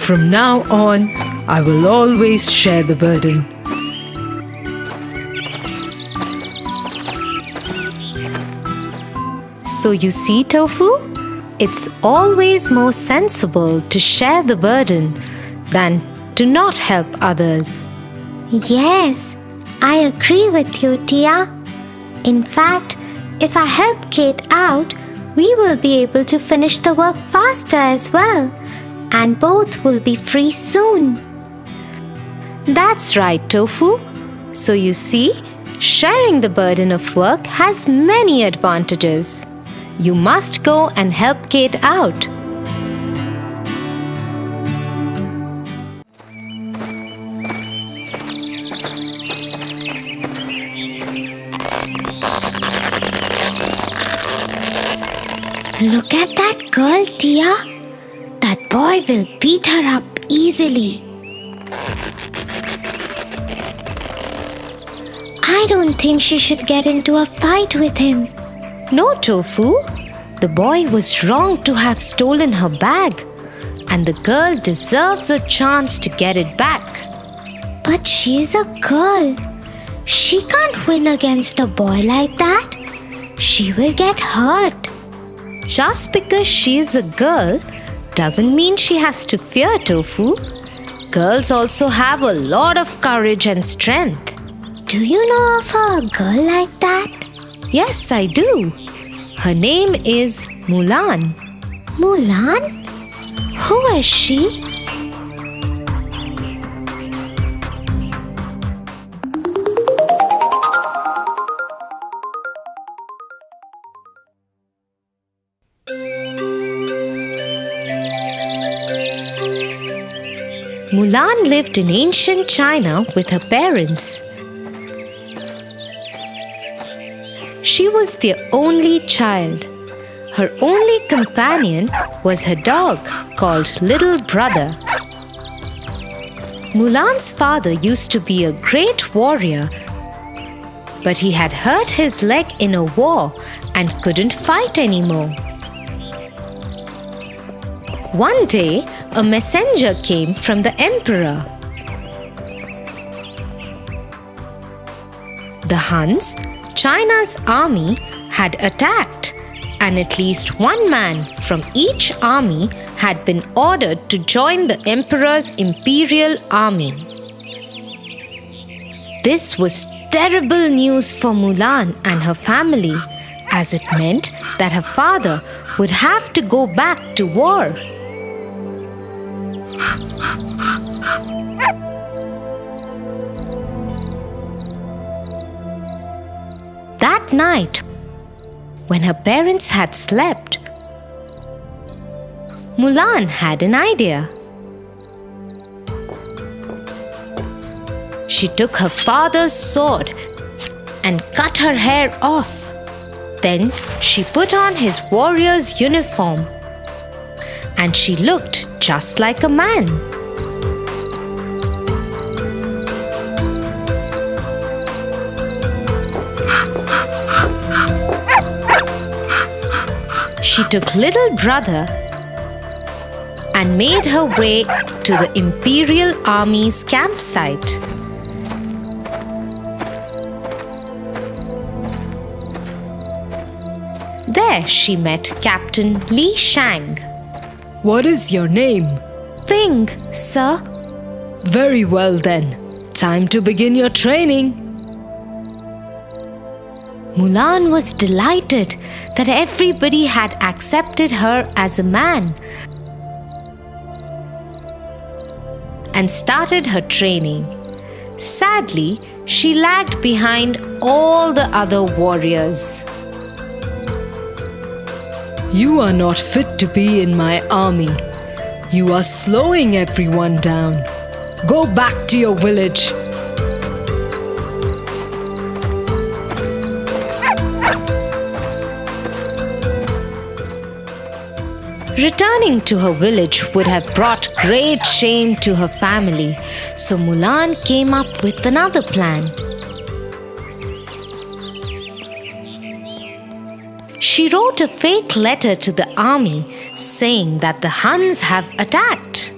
Speaker 7: From now on, I will always share the burden.
Speaker 6: So you see, Tofu, it's always more sensible to share the burden than to not help others.
Speaker 4: Yes, I agree with you, Tia. In fact, if I help Kate out, we will be able to finish the work faster as well, and both will be free soon.
Speaker 6: That's right, Tofu. So you see, sharing the burden of work has many advantages. You must go and help Kate out.
Speaker 4: Look at that girl, Tia. That boy will beat her up easily.
Speaker 1: I don't think she should get into a fight with him.
Speaker 6: No, Tofu. The boy was wrong to have stolen her bag, and the girl deserves a chance to get it back.
Speaker 1: But she's a girl. She can't win against a boy like that. She will get hurt.
Speaker 6: Just because she is a girl doesn't mean she has to fear, Tofu. Girls also have a lot of courage and strength.
Speaker 1: Do you know of a girl like that?
Speaker 6: Yes, I do. Her name is Mulan.
Speaker 1: Mulan? Who is she?
Speaker 6: Mulan lived in ancient China with her parents. She was their only child. Her only companion was her dog called Little Brother. Mulan's father used to be a great warrior, but he had hurt his leg in a war and couldn't fight anymore. One day, a messenger came from the emperor. The Huns, China's army, had attacked, and at least one man from each army had been ordered to join the emperor's imperial army. This was terrible news for Mulan and her family, as it meant that her father would have to go back to war. That night, when her parents had slept, Mulan had an idea. She took her father's sword and cut her hair off. Then she put on his warrior's uniform, and she looked just like a man. She took Little Brother and made her way to the Imperial Army's campsite. There she met Captain Li Shang.
Speaker 7: What is your name?
Speaker 6: Ping, sir.
Speaker 7: Very well then. Time to begin your training.
Speaker 6: Mulan was delighted that everybody had accepted her as a man and started her training. Sadly, she lagged behind all the other warriors.
Speaker 7: You are not fit to be in my army. You are slowing everyone down. Go back to your village.
Speaker 6: Returning to her village would have brought great shame to her family, so Mulan came up with another plan. She wrote a fake letter to the army saying that the Huns have attacked.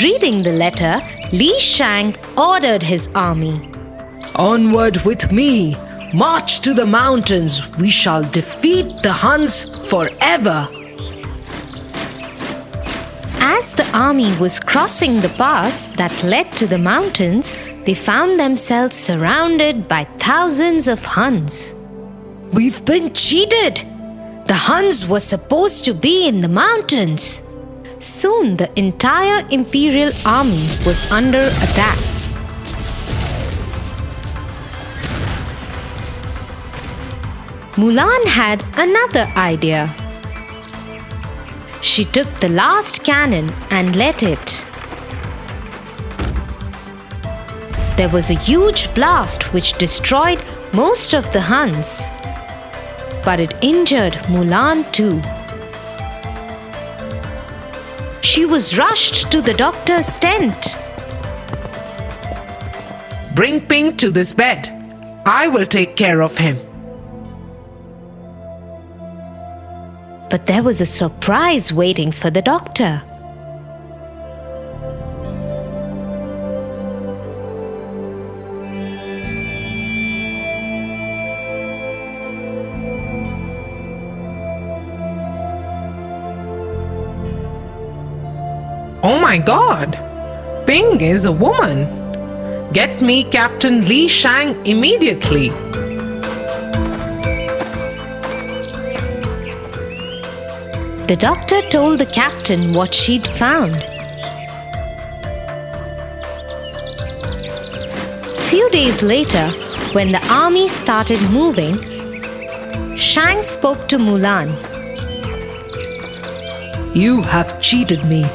Speaker 6: Reading the letter, Li Shang ordered his army.
Speaker 7: Onward with me. March to the mountains. We shall defeat the Huns forever.
Speaker 6: As the army was crossing the pass that led to the mountains, they found themselves surrounded by thousands of Huns.
Speaker 7: We've been cheated. The Huns were supposed to be in the mountains.
Speaker 6: Soon the entire imperial army was under attack. Mulan had another idea. She took the last cannon and lit it. There was a huge blast which destroyed most of the Huns, but it injured Mulan too. She was rushed to the doctor's tent.
Speaker 3: Bring Ping to this bed. I will take care of him.
Speaker 6: But there was a surprise waiting for the doctor.
Speaker 3: Oh my god! Ping is a woman. Get me Captain Li Shang immediately.
Speaker 6: The doctor told the captain what she'd found. Few days later, when the army started moving, Shang spoke to Mulan.
Speaker 7: You have cheated me.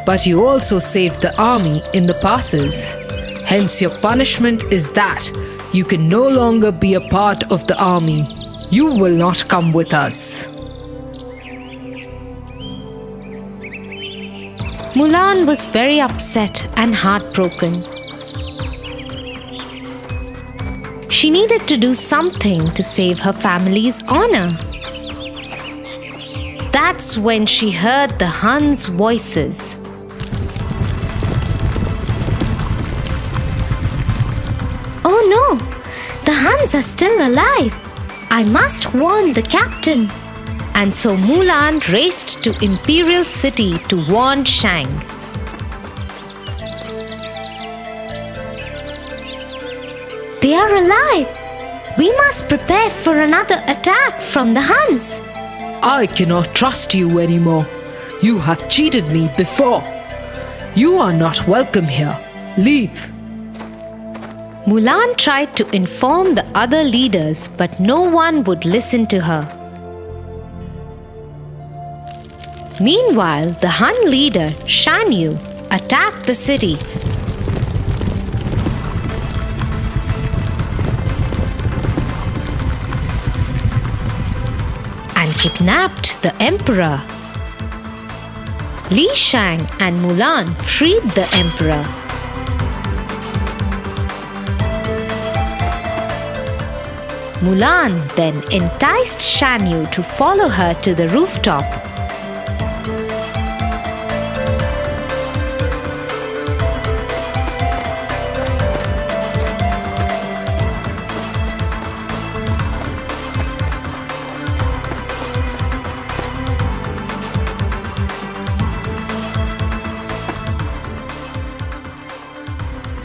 Speaker 7: But you also saved the army in the passes. Hence, your punishment is that you can no longer be a part of the army. You will not come with us.
Speaker 6: Mulan was very upset and heartbroken. She needed to do something to save her family's honor. That's when she heard the Huns' voices. Oh no! The Huns are still alive! I must warn the captain! And so Mulan raced to Imperial City to warn Shang. They are alive! We must prepare for another attack from the Huns!
Speaker 7: I cannot trust you anymore. You have cheated me before. You are not welcome here. Leave.
Speaker 6: Mulan tried to inform the other leaders, but no one would listen to her. Meanwhile, the Hun leader, Shan Yu, attacked the city. And kidnapped the emperor. Li Shang and Mulan freed the emperor. Mulan then enticed Shan Yu to follow her to the rooftop.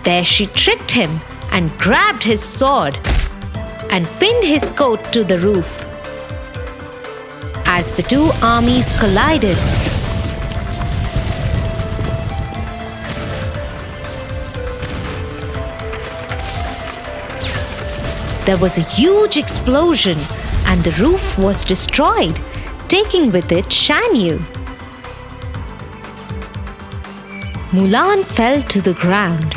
Speaker 6: There she tricked him and grabbed his sword and pinned his coat to the roof. As the two armies collided, there was a huge explosion and the roof was destroyed, taking with it Shan Yu. Mulan fell to the ground.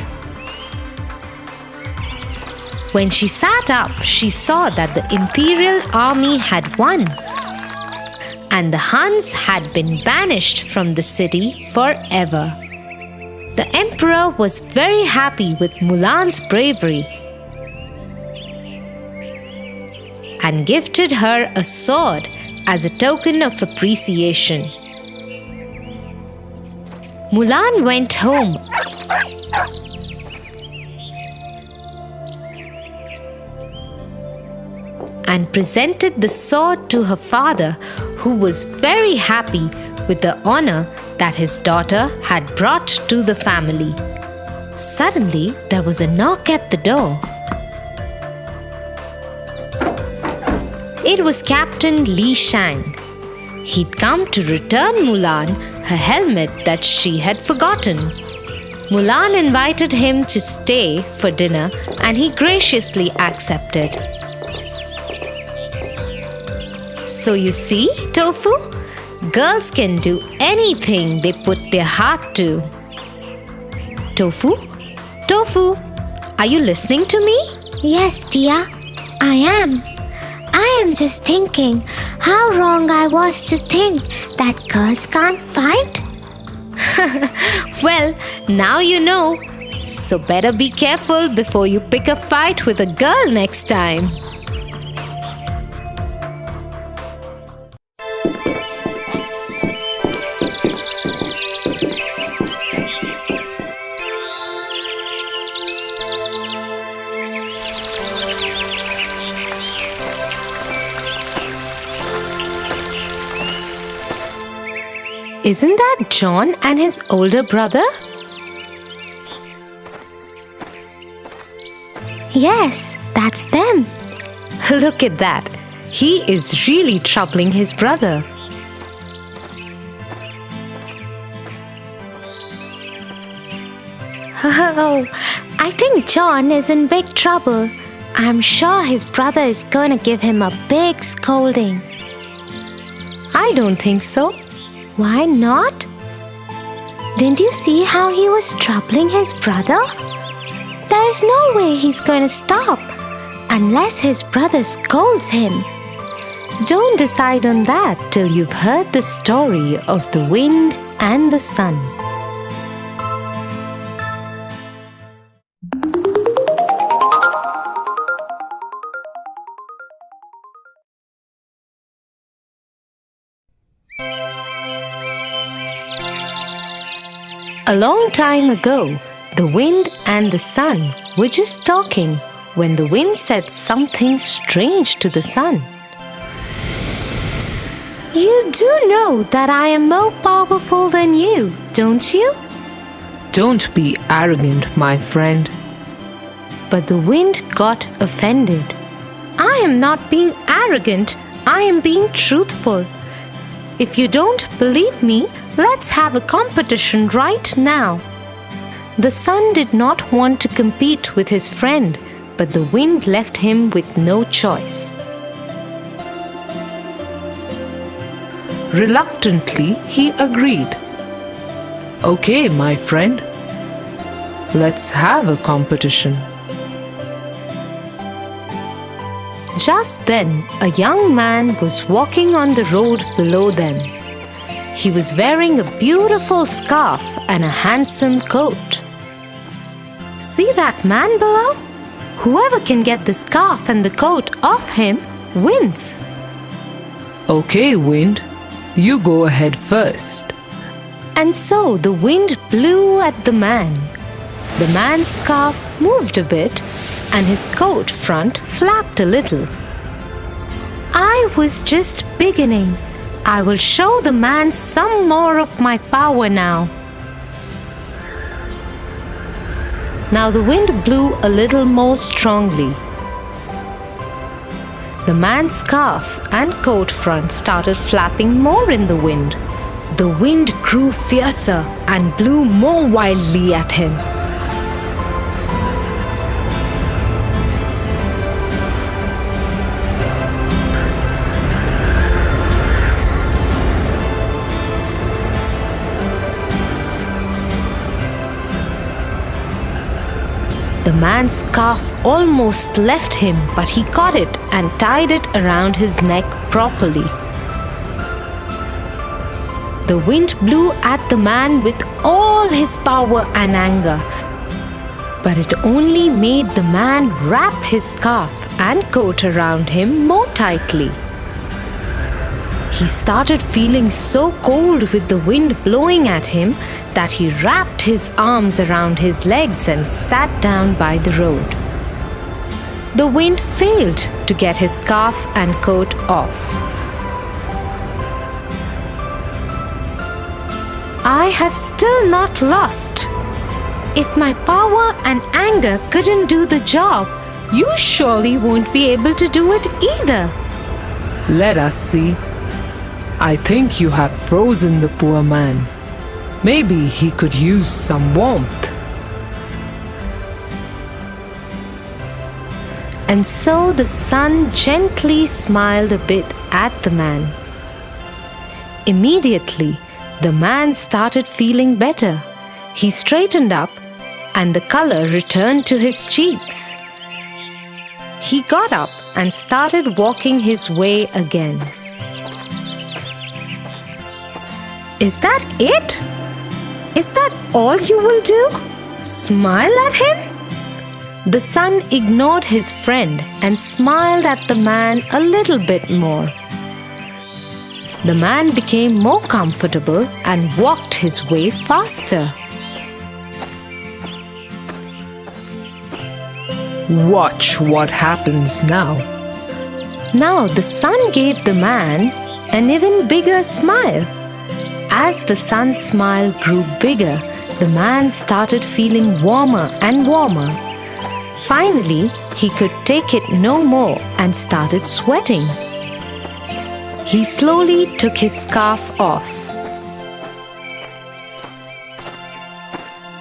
Speaker 6: When she sat up, she saw that the Imperial army had won, and the Huns had been banished from the city forever. The Emperor was very happy with Mulan's bravery and gifted her a sword as a token of appreciation. Mulan went home and presented the sword to her father, who was very happy with the honor that his daughter had brought to the family. Suddenly, there was a knock at the door. It was Captain Li Shang. He'd come to return Mulan her helmet that she had forgotten. Mulan invited him to stay for dinner, and he graciously accepted. So you see, Tofu, girls can do anything they put their heart to. Tofu? Tofu, are you listening to me?
Speaker 4: Yes, dear, I am. I am just thinking how wrong I was to think that girls can't fight.
Speaker 6: Well, now you know. So better be careful before you pick a fight with a girl next time. Isn't that John and his older brother?
Speaker 1: Yes, that's them.
Speaker 6: Look at that. He is really troubling his brother.
Speaker 1: Oh, I think John is in big trouble. I'm sure his brother is going to give him a big scolding.
Speaker 6: I don't think so.
Speaker 1: Why not? Didn't you see how he was troubling his brother? There is no way he's going to stop unless his brother scolds him.
Speaker 6: Don't decide on that till you've heard the story of the wind and the sun. A long time ago, the wind and the sun were just talking when the wind said something strange to the sun.
Speaker 1: You do know that I am more powerful than you, don't you?
Speaker 7: Don't be arrogant, my friend.
Speaker 6: But the wind got offended.
Speaker 1: I am not being arrogant. I am being truthful. If you don't believe me, let's have a competition right now.
Speaker 6: The sun did not want to compete with his friend, but the wind left him with no choice.
Speaker 7: Reluctantly, he agreed. Okay, my friend. Let's have a competition.
Speaker 6: Just then, a young man was walking on the road below them. He was wearing a beautiful scarf and a handsome coat.
Speaker 1: See that man below? Whoever can get the scarf and the coat off him wins.
Speaker 7: Okay, wind. You go ahead first.
Speaker 6: And so the wind blew at the man. The man's scarf moved a bit and his coat front flapped a little.
Speaker 1: I was just beginning. I will show the man some more of my power now.
Speaker 6: Now the wind blew a little more strongly. The man's scarf and coat front started flapping more in the wind. The wind grew fiercer and blew more wildly at him. The man's scarf almost left him, but he caught it and tied it around his neck properly. The wind blew at the man with all his power and anger, but it only made the man wrap his scarf and coat around him more tightly. He started feeling so cold with the wind blowing at him that he wrapped his arms around his legs and sat down by the road. The wind failed to get his scarf and coat off.
Speaker 1: I have still not lost. If my power and anger couldn't do the job, you surely won't be able to do it either.
Speaker 7: Let us see. I think you have frozen the poor man. Maybe he could use some warmth.
Speaker 6: And so the sun gently smiled a bit at the man. Immediately, the man started feeling better. He straightened up and the color returned to his cheeks. He got up and started walking his way again.
Speaker 1: Is that it? Is that all you will do?
Speaker 6: Smile at him? The son ignored his friend and smiled at the man a little bit more. The man became more comfortable and walked his way faster.
Speaker 7: Watch what happens now.
Speaker 6: Now the sun gave the man an even bigger smile. As the sun's smile grew bigger, the man started feeling warmer and warmer. Finally, he could take it no more and started sweating. He slowly took his scarf off.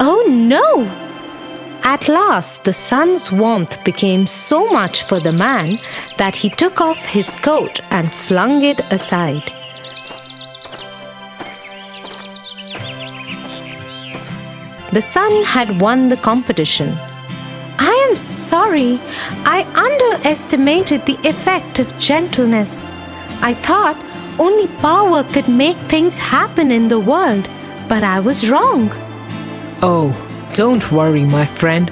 Speaker 6: Oh no! At last, the sun's warmth became so much for the man that he took off his coat and flung it aside. The sun had won the competition. I am sorry, I underestimated the effect of gentleness. I thought only power could make things happen in the world, but I was wrong.
Speaker 7: Oh, don't worry, my friend.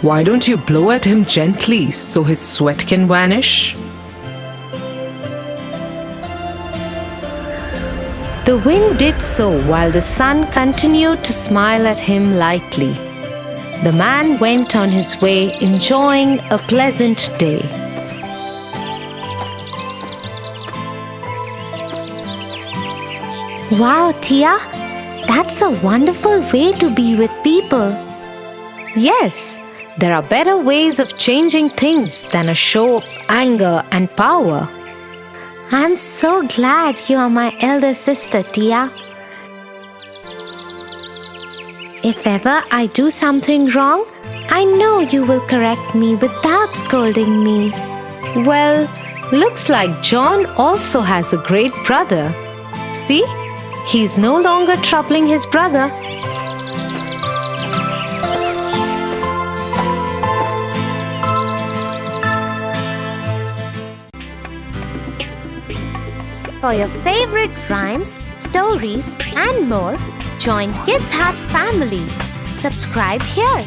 Speaker 7: Why don't you blow at him gently so his sweat can vanish?
Speaker 6: The wind did so while the sun continued to smile at him lightly. The man went on his way enjoying a pleasant day.
Speaker 1: Wow, Tia, that's a wonderful way to be with people.
Speaker 6: Yes, there are better ways of changing things than a show of anger and power.
Speaker 1: I'm so glad you are my elder sister, Tia. If ever I do something wrong, I know you will correct me without scolding me.
Speaker 6: Well, looks like John also has a great brother. See? He's no longer troubling his brother.
Speaker 1: For your favorite rhymes, stories, and more, join Kids Hut family. Subscribe here.